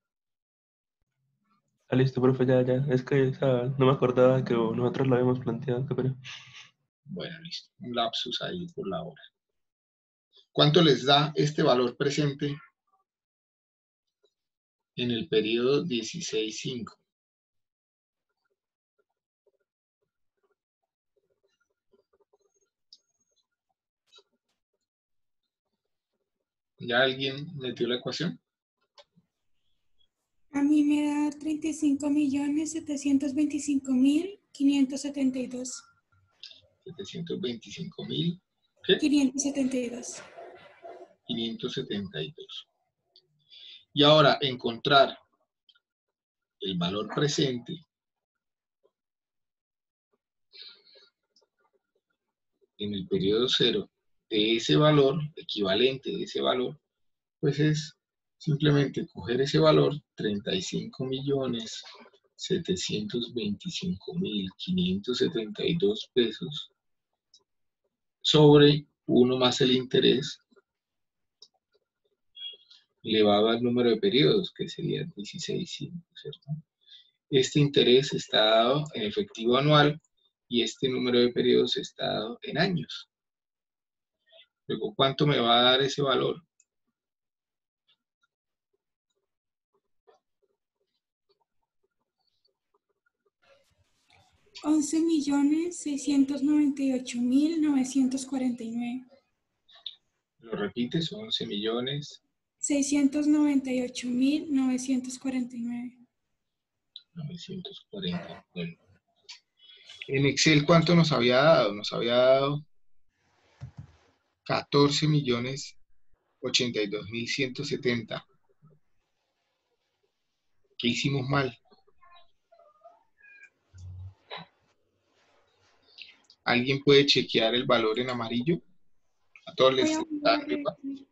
Ah, listo, profe, ya. Es que no me acordaba que nosotros lo habíamos planteado, qué pena. Bueno, listo. Un lapsus ahí por la hora. ¿Cuánto les da este valor presente en el periodo 16.5? ¿Ya alguien metió la ecuación? A mí me da 35.725.572. 725.000. ¿Qué? 572. 572. Y ahora encontrar el valor presente en el periodo 0 de ese valor, equivalente de ese valor, pues es simplemente coger ese valor, 35.725.572 pesos, sobre 1 más el interés, elevado al número de periodos, que sería 16.5, ¿cierto? Este interés está dado en efectivo anual y este número de periodos está dado en años. Luego, ¿cuánto me va a dar ese valor? 11.698.949. Lo repites, 11 millones 698.949. 949. En Excel, ¿cuánto nos había dado? Nos había dado 14.082.170. ¿Qué hicimos mal? ¿Alguien puede chequear el valor en amarillo? A todos les Voy a volver a repetir.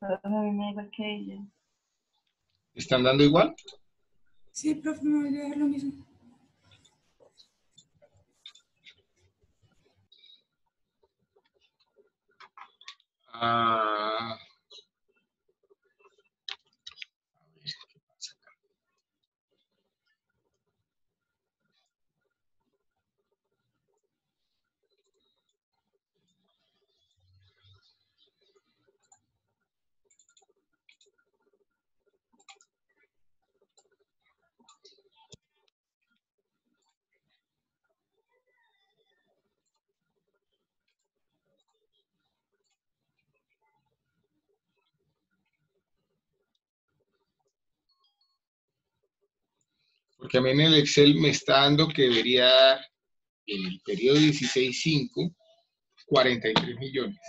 A mí me da igual que ella. ¿Están dando igual? Sí, profe, me voy a dar lo mismo. Ah, Porque a mí en el Excel me está dando que debería dar en el periodo 16.5, 43 millones.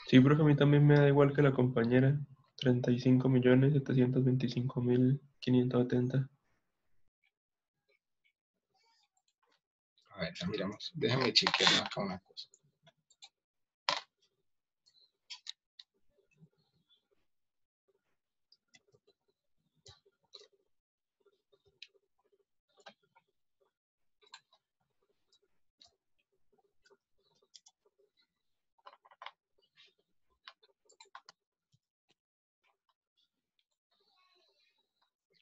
Sí, profe, a mí también me da igual que la compañera. 35.725.570. A ver, ya miramos. Déjame chequear acá una cosa.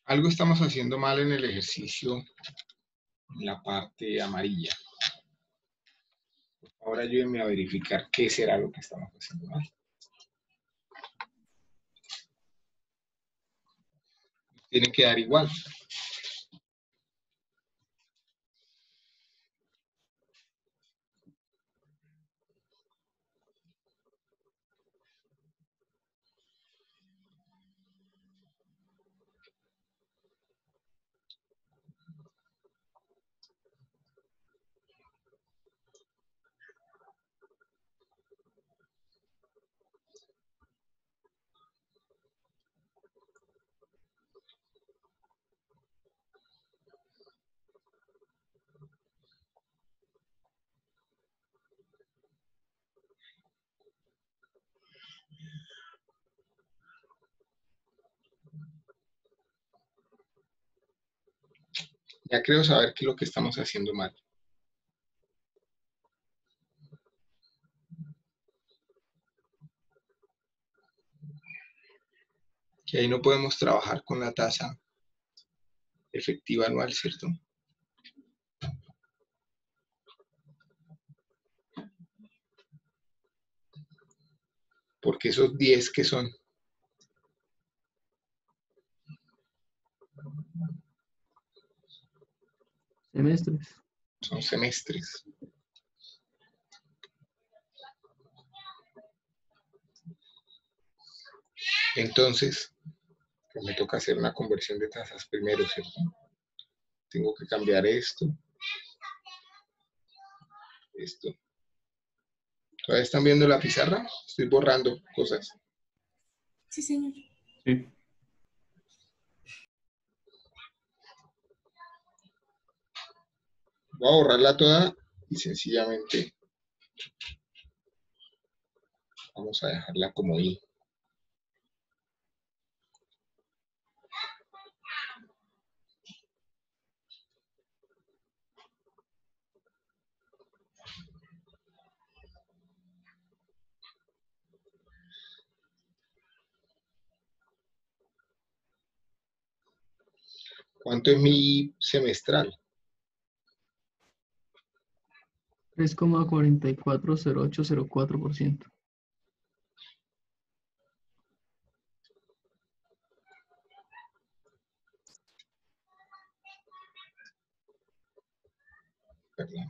Algo estamos haciendo mal en el ejercicio, en la parte amarilla. Ahora ayúdenme a verificar qué será lo que estamos haciendo mal. Tiene que dar igual. Ya creo saber qué es lo que estamos haciendo mal. Que ahí no podemos trabajar con la tasa efectiva anual, ¿cierto? Porque esos 10 que son Semestres. semestres. Entonces, pues me toca hacer una conversión de tasas primero, ¿cierto? Tengo que cambiar esto. Esto. ¿Todavía están viendo la pizarra? Estoy borrando cosas. Sí, señor. Sí. Voy a borrarla toda y sencillamente vamos a dejarla como I. ¿Cuánto es mi semestral? 3,440804%. Perdón.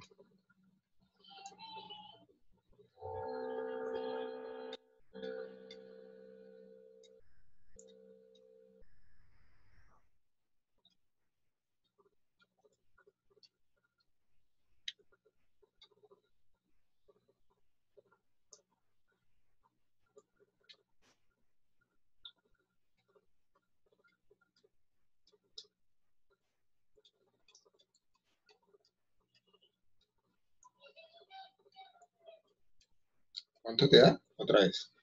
¿Cuánto te da? Otra vez.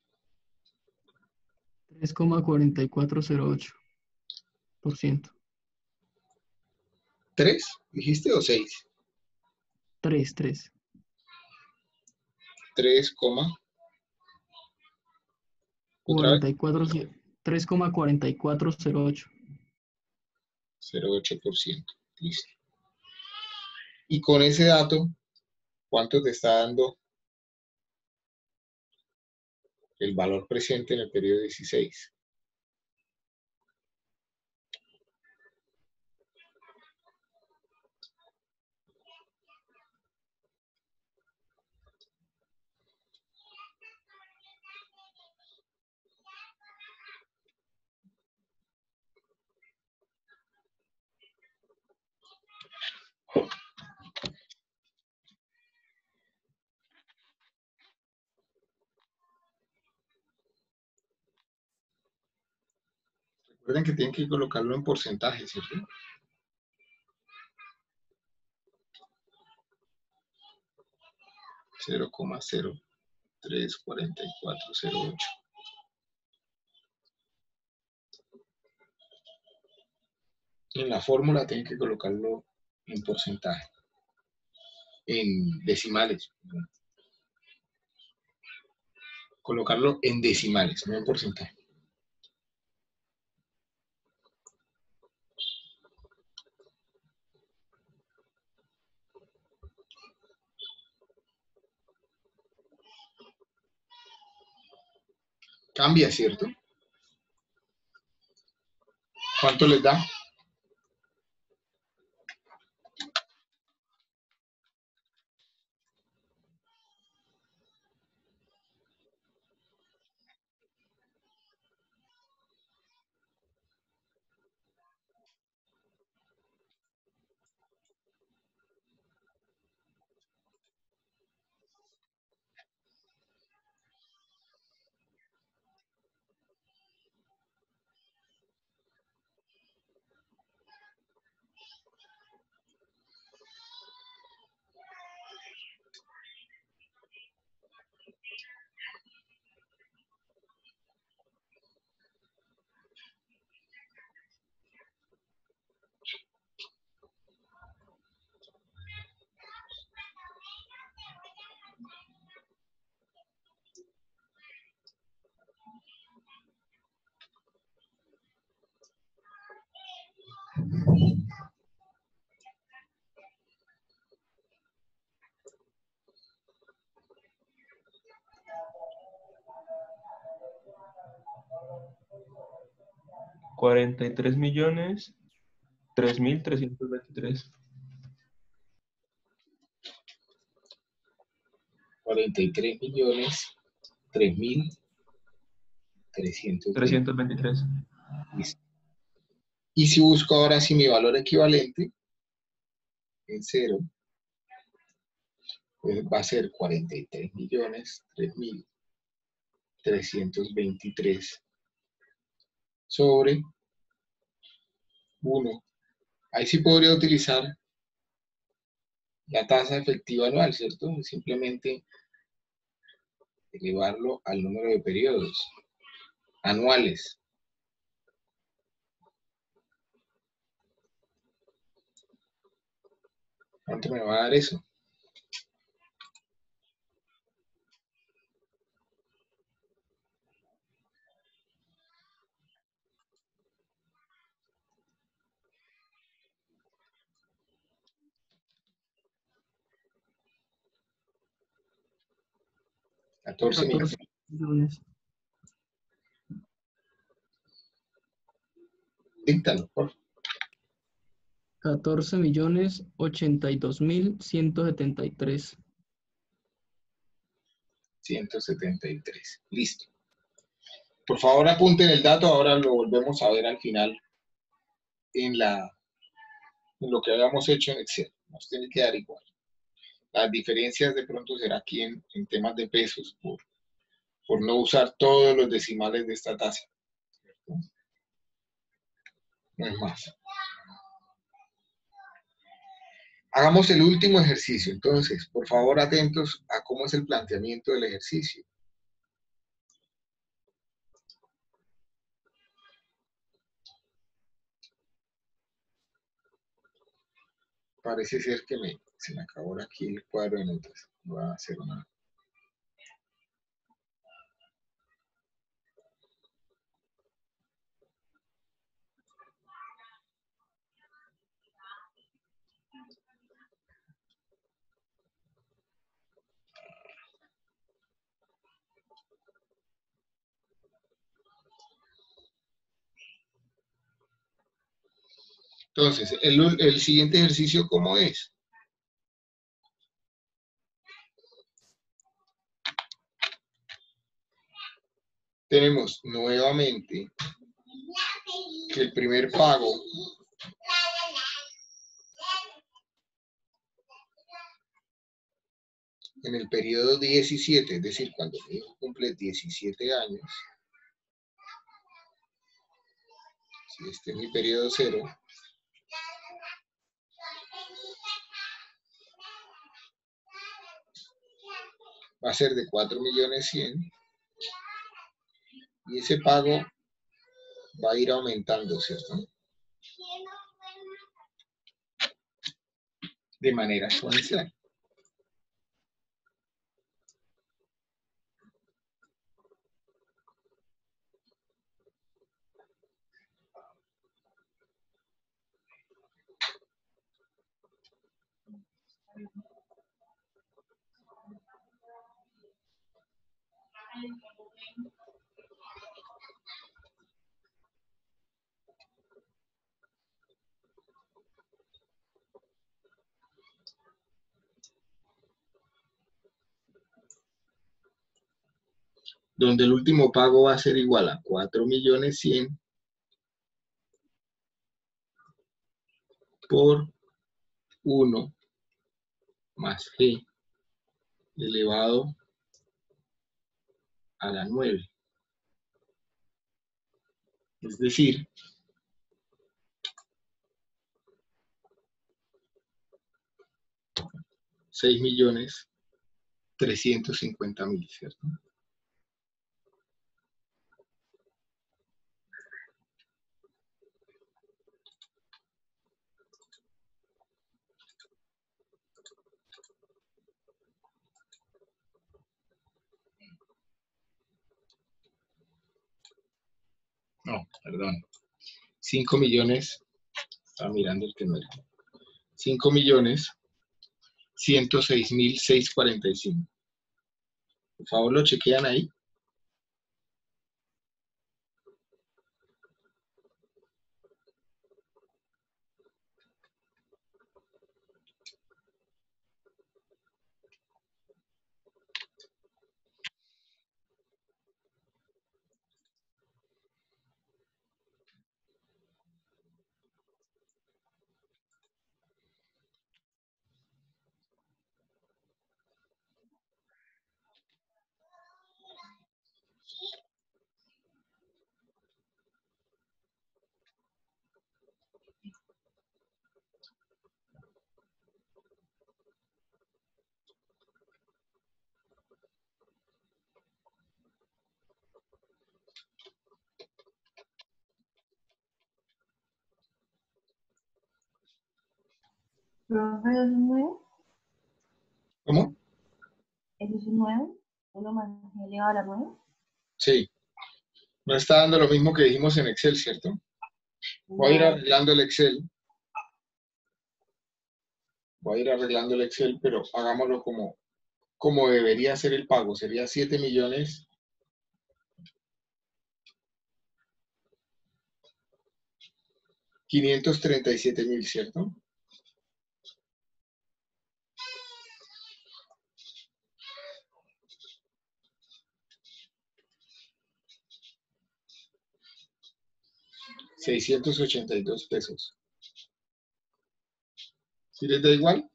3,4408%. ¿3? ¿Dijiste o 6? 3. 3, otra vez. 3,4408. 0,8%. Listo. Y con ese dato, ¿cuánto te está dando el valor presente en el periodo 16? Recuerden que tienen que colocarlo en porcentaje, ¿cierto? Cero coma 0,034408. En la fórmula tienen que colocarlo en porcentaje, en decimales. Colocarlo en decimales, no en porcentaje. Cambia, ¿cierto? ¿Cuánto les da? $43.003.323. 43.003.320. 323. Listo. Y si busco ahora sí mi valor equivalente en 0, pues va a ser 43.003.323 sobre 1. Ahí sí podría utilizar la tasa efectiva anual, ¿cierto? Simplemente elevarlo al número de periodos anuales. ¿Cuánto me va a dar eso? $14 millones. 14 millones. Díctalo, por favor. 14.082.173. 173. Listo. Por favor, apunten el dato. Ahora lo volvemos a ver al final en lo que habíamos hecho en Excel. Nos tiene que dar igual. Las diferencias de pronto será aquí en temas de pesos por no usar todos los decimales de esta tasa. ¿Cierto? No es más. Hagamos el último ejercicio. Entonces, por favor, atentos a cómo es el planteamiento del ejercicio. Parece ser que se me acabó aquí el cuadro de notas. No va a hacer nada. Entonces, el siguiente ejercicio, ¿cómo es? Tenemos nuevamente que el primer pago en el periodo 17, es decir, cuando mi hijo cumple 17 años, si este es mi periodo 0, va a ser de 4.100.000 y ese pago va a ir aumentando, ¿cierto? De manera exponencial. Donde el último pago va a ser igual a 4.100.000 por 1 más g elevado a la 9. Es decir, 6.350.000, ¿cierto? No, perdón. 5 millones, estaba mirando el que no era. 5.106.645. Por favor, lo chequean ahí. Profe, ¿eso es nuevo? ¿Cómo? ¿Eso es nuevo? ¿1 más g elevado a la 9? Sí. No está dando lo mismo que dijimos en Excel, ¿cierto? Voy a ir arreglando el Excel. Voy a ir arreglando el Excel, pero hagámoslo como debería ser el pago. Sería 7.537.000, ¿cierto? $682. ¿Sí les da igual?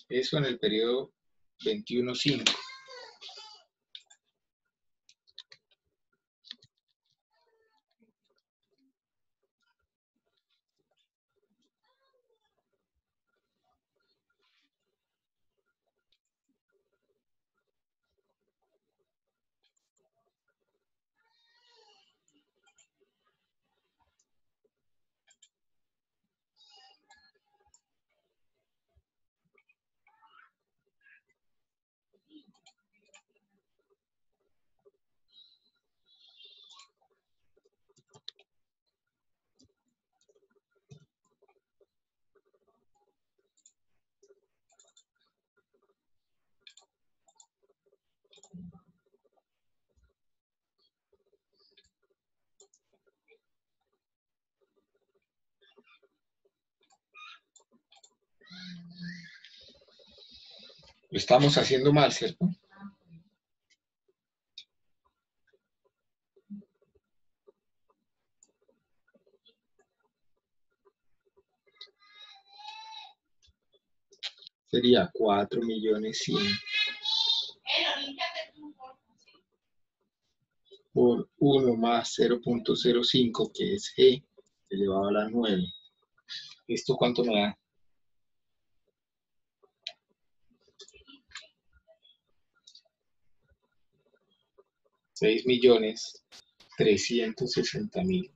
Eso en el periodo 21.5. Lo estamos haciendo mal, ¿cierto? Sería 4.100.000 por 1 más 0.05, que es G elevado a la 9. ¿Esto cuánto me da? $6.360.445.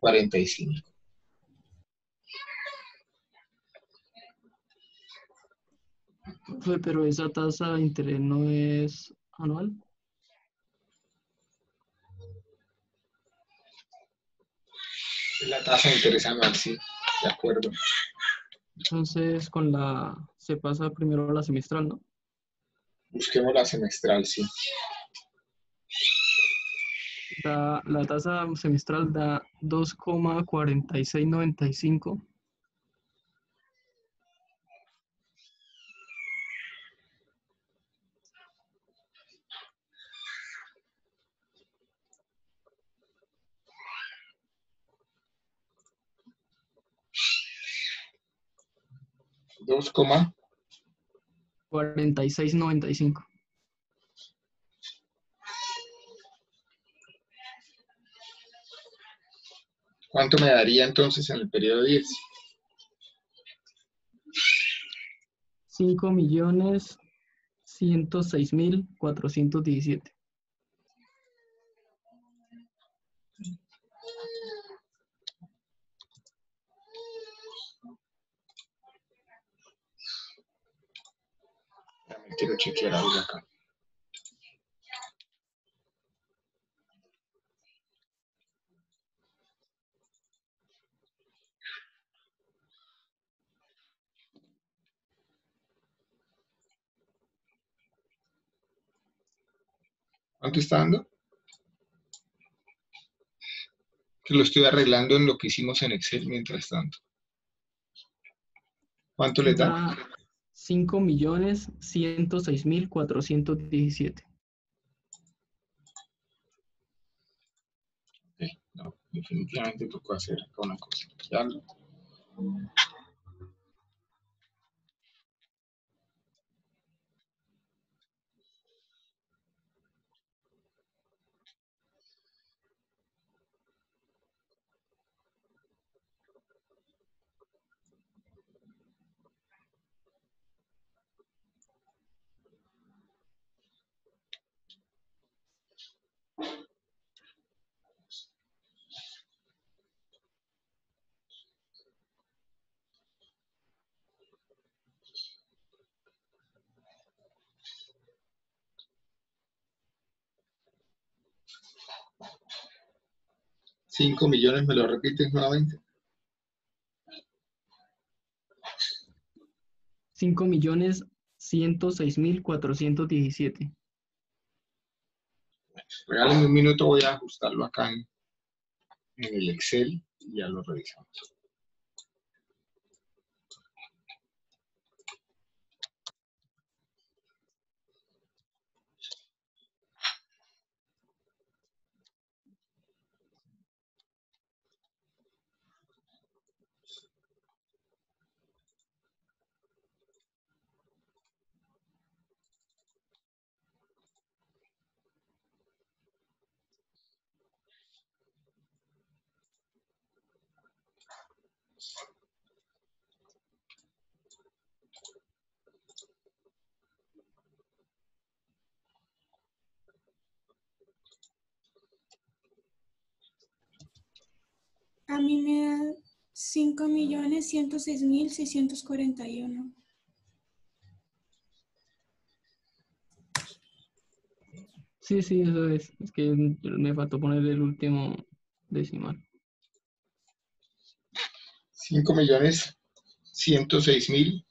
445. Pero esa tasa de interés no es anual. La tasa de interés anual, sí, de acuerdo. Entonces, se pasa primero a la semestral, ¿no? Busquemos la semestral, sí. La tasa semestral da 2,4695. Dos coma 4695. ¿Cuánto me daría entonces en el periodo 10? 5.106.417. Quiero chequear algo acá. ¿Cuánto está dando? Que lo estoy arreglando en lo que hicimos en Excel mientras tanto. ¿Cuánto le da? Da 5.106.417. No, definitivamente tocó hacer acá una cosa. Ya lo- $5.000.000, ¿me lo repites nuevamente? 5.106.417. Regálame un minuto, voy a ajustarlo acá en el Excel y ya lo revisamos. A mí me da 5.106.641. Sí, eso es. Es que me faltó poner el último decimal. 5.106.000.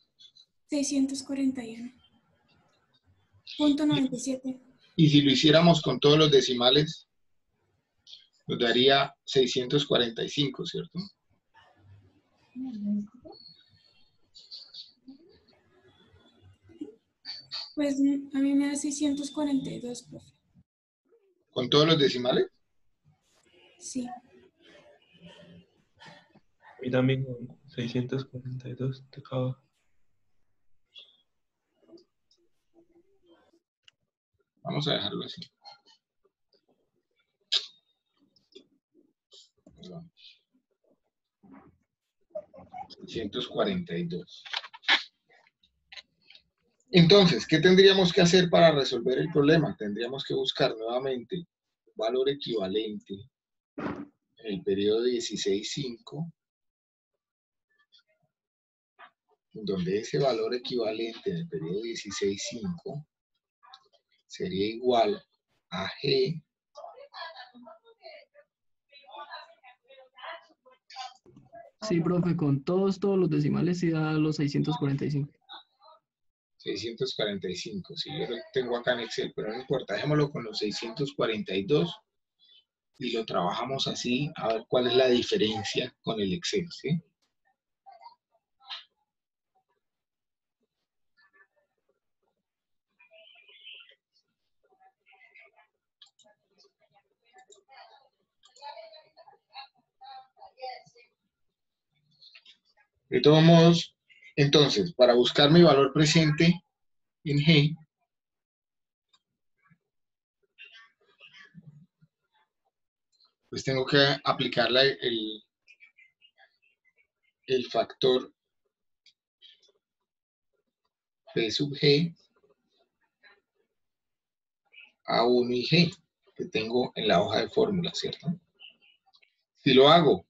641.97. Y si lo hiciéramos con todos los decimales, nos daría 645, ¿cierto? Pues a mí me da 642, profe. ¿Con todos los decimales? Sí. A mí también con 642 tocaba. Vamos a dejarlo así. 642. Entonces, ¿qué tendríamos que hacer para resolver el problema? Tendríamos que buscar nuevamente un valor equivalente en el periodo 16,5, donde ese valor equivalente en el periodo 16,5 sería igual a G Sí, profe, con todos los decimales sí da los 645. 645, sí, yo lo tengo acá en Excel, pero no importa, dejémoslo con los 642 y lo trabajamos así, a ver cuál es la diferencia con el Excel, ¿sí? De todos modos, entonces, para buscar mi valor presente en G, pues tengo que aplicarle el factor P sub G a 1 y G que tengo en la hoja de fórmula, ¿cierto? Si lo hago,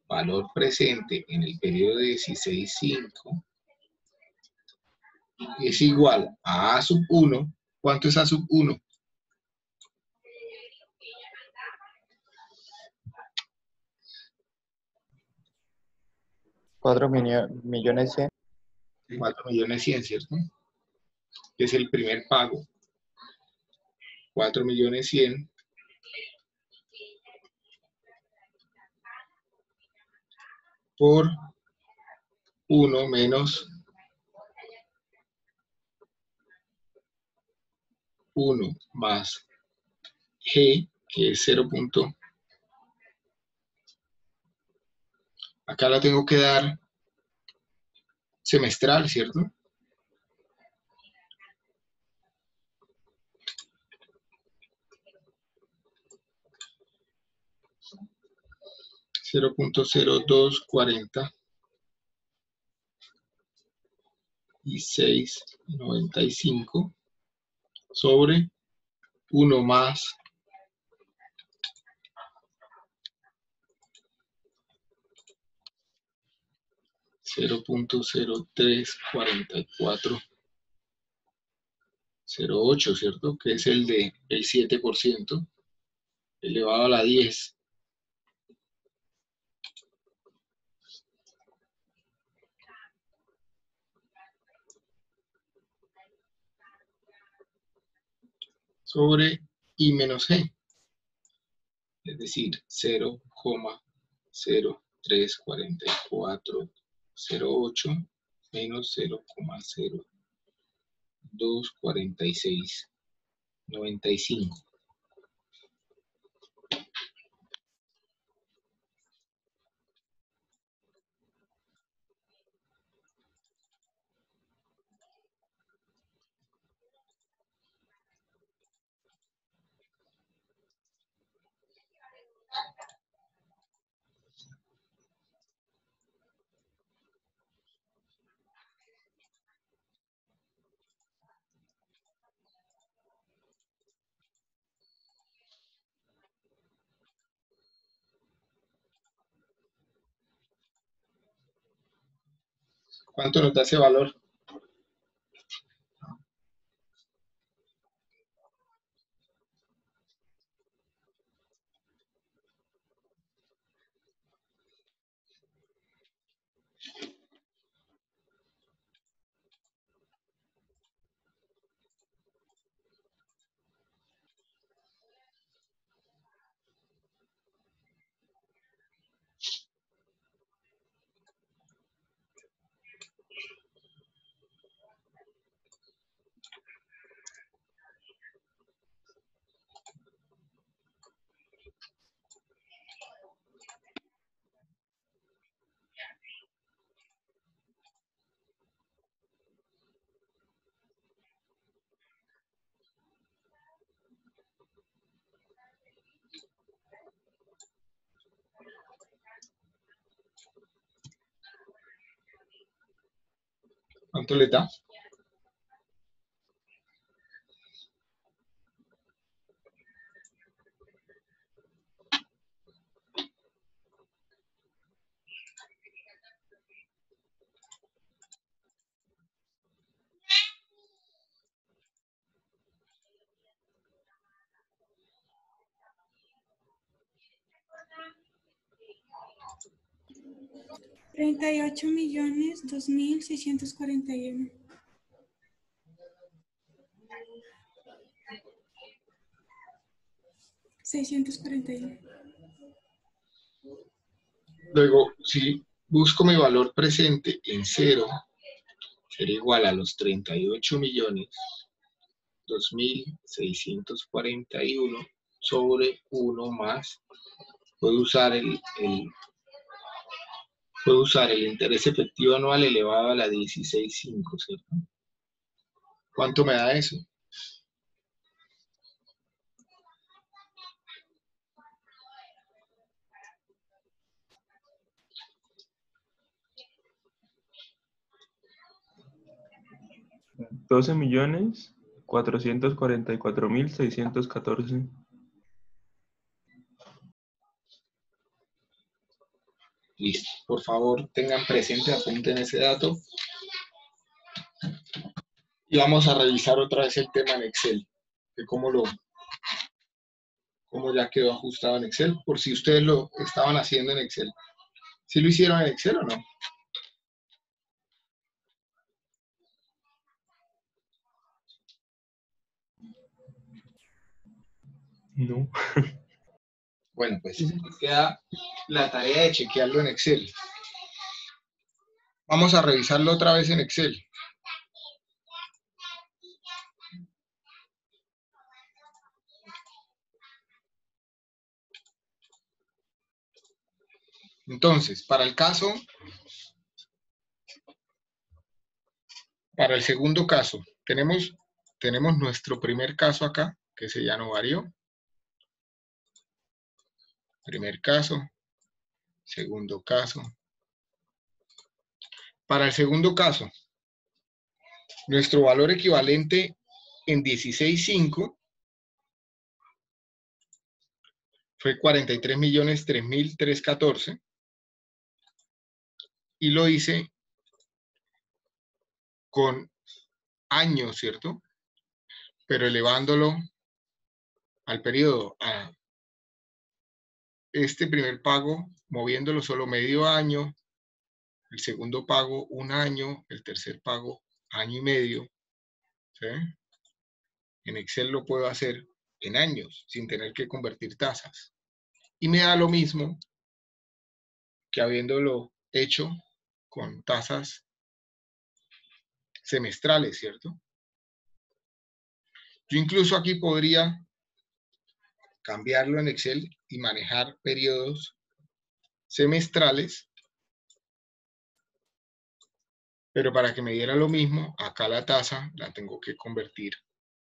valor presente en el periodo de 16,5 es igual a sub 1. ¿Cuánto es A sub 1? millones 100. 4.100.000, ¿cierto? Es el primer pago. 4.100.000 por 1 menos 1 más G, que es 0. Acá la tengo que dar semestral, ¿cierto? 0.0240 y 6,95 sobre 1 más 0.034408, ¿cierto? Que es el de el 7% elevado a la 10. Sobre I menos G, es decir, 0,034408 menos 0,024695. ¿Cuánto nos da ese valor? ¿Cuánto le da? $38.002.641. $641. Luego, si busco mi valor presente en 0, será igual a los 38.002.641 sobre 1 más, puedo usar el interés efectivo anual elevado a la 16.5, ¿cierto? ¿Cuánto me da eso? $12.444.614. Listo. Por favor, tengan presente, apunten ese dato. Y vamos a revisar otra vez el tema en Excel, de cómo ya quedó ajustado en Excel, por si ustedes lo estaban haciendo en Excel. ¿Sí lo hicieron en Excel o no? No. Bueno, pues queda la tarea de chequearlo en Excel. Vamos a revisarlo otra vez en Excel. Entonces, para el segundo caso, tenemos nuestro primer caso acá, que ese ya no varió. Primer caso, segundo caso. Para el segundo caso, nuestro valor equivalente en 16.5 fue 43.003.314 y lo hice con años, ¿cierto? Pero elevándolo al periodo, a este primer pago, moviéndolo solo medio año, el segundo pago 1 año, el tercer pago año y medio, ¿sí? En Excel lo puedo hacer en años, sin tener que convertir tasas. Y me da lo mismo que habiéndolo hecho con tasas semestrales, ¿cierto? Yo incluso aquí podría cambiarlo en Excel y manejar periodos semestrales, pero para que me diera lo mismo, acá la tasa la tengo que convertir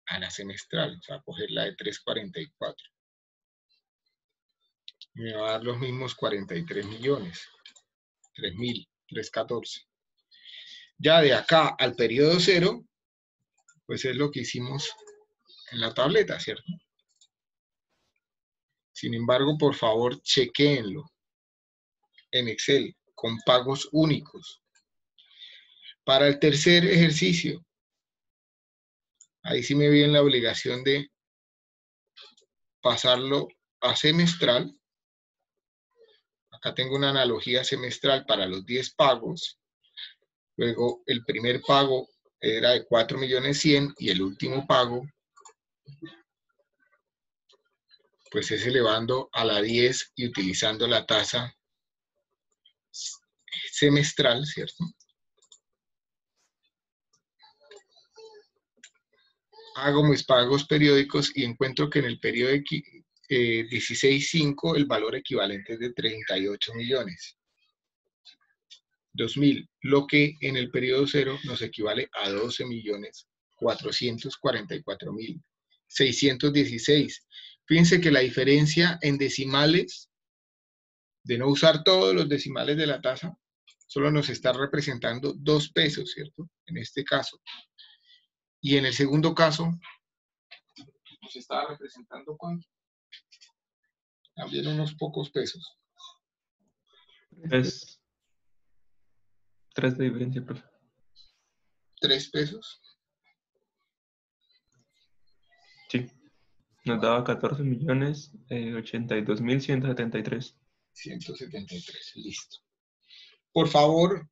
a la semestral, o sea, coger la de 3.44. Me va a dar los mismos 43 millones, 3.314. Ya de acá al periodo 0, pues es lo que hicimos en la tableta, ¿cierto? Sin embargo, por favor, chequéenlo en Excel con pagos únicos. Para el tercer ejercicio, ahí sí me vi en la obligación de pasarlo a semestral. Acá tengo una analogía semestral para los 10 pagos. Luego, el primer pago era de 4.100.000 y el último pago, pues es elevando a la 10 y utilizando la tasa semestral, ¿cierto? Hago mis pagos periódicos y encuentro que en el periodo 16.5 el valor equivalente es de 38 millones. 2.000, lo que en el periodo 0 nos equivale a 12.444.616. Fíjense que la diferencia en decimales, de no usar todos los decimales de la tasa, solo nos está representando 2 pesos, ¿cierto? En este caso. Y en el segundo caso, nos estaba representando ¿cuánto? También unos pocos pesos. Es 3 de diferencia, profe. 3 pesos. Sí. Nos daba 14.082.173. 173, listo. Por favor,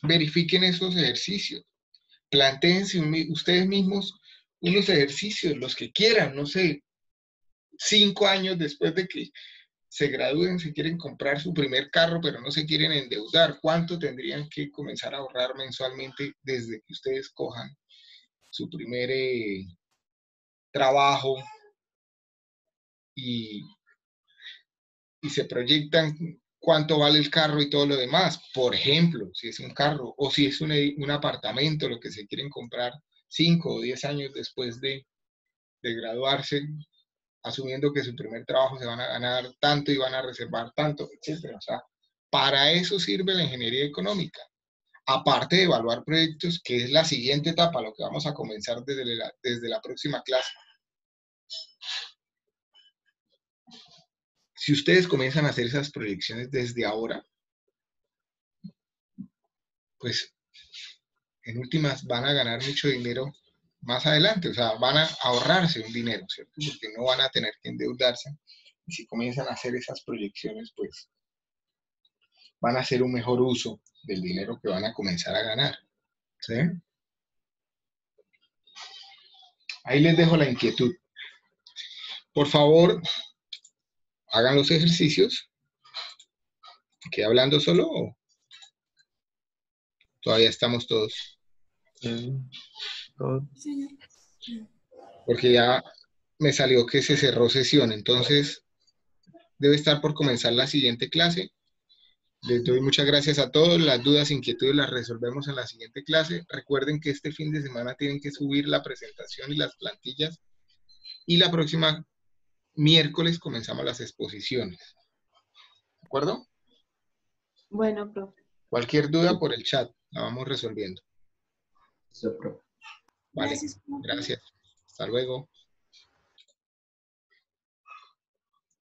verifiquen esos ejercicios. Plantéense ustedes mismos unos ejercicios, los que quieran, no sé, 5 años después de que se gradúen, se quieren comprar su primer carro, pero no se quieren endeudar. ¿Cuánto tendrían que comenzar a ahorrar mensualmente desde que ustedes cojan su primer trabajo y se proyectan cuánto vale el carro y todo lo demás? Por ejemplo, si es un carro o si es un apartamento, lo que se quieren comprar 5 o 10 años después de graduarse, asumiendo que su primer trabajo se van a ganar tanto y van a reservar tanto, etcétera. O sea, para eso sirve la ingeniería económica. Aparte de evaluar proyectos, que es la siguiente etapa, lo que vamos a comenzar desde la próxima clase. Si ustedes comienzan a hacer esas proyecciones desde ahora, pues en últimas van a ganar mucho dinero más adelante, o sea, van a ahorrarse un dinero, ¿cierto? Porque no van a tener que endeudarse. Y si comienzan a hacer esas proyecciones, pues van a hacer un mejor uso del dinero que van a comenzar a ganar, ¿sí? Ahí les dejo la inquietud. Por favor, hagan los ejercicios. ¿Quedé hablando solo o todavía estamos todos? Todo. Señor. Porque ya me salió que se cerró sesión, entonces debe estar por comenzar la siguiente clase. Les doy muchas gracias a todos. Las dudas, inquietudes las resolvemos en la siguiente clase. Recuerden que este fin de semana tienen que subir la presentación y las plantillas. Y la próxima miércoles comenzamos las exposiciones. ¿De acuerdo? Bueno, profe. Cualquier duda por el chat, la vamos resolviendo. Eso, profe. Vale, Gracias, profe. gracias. Hasta luego.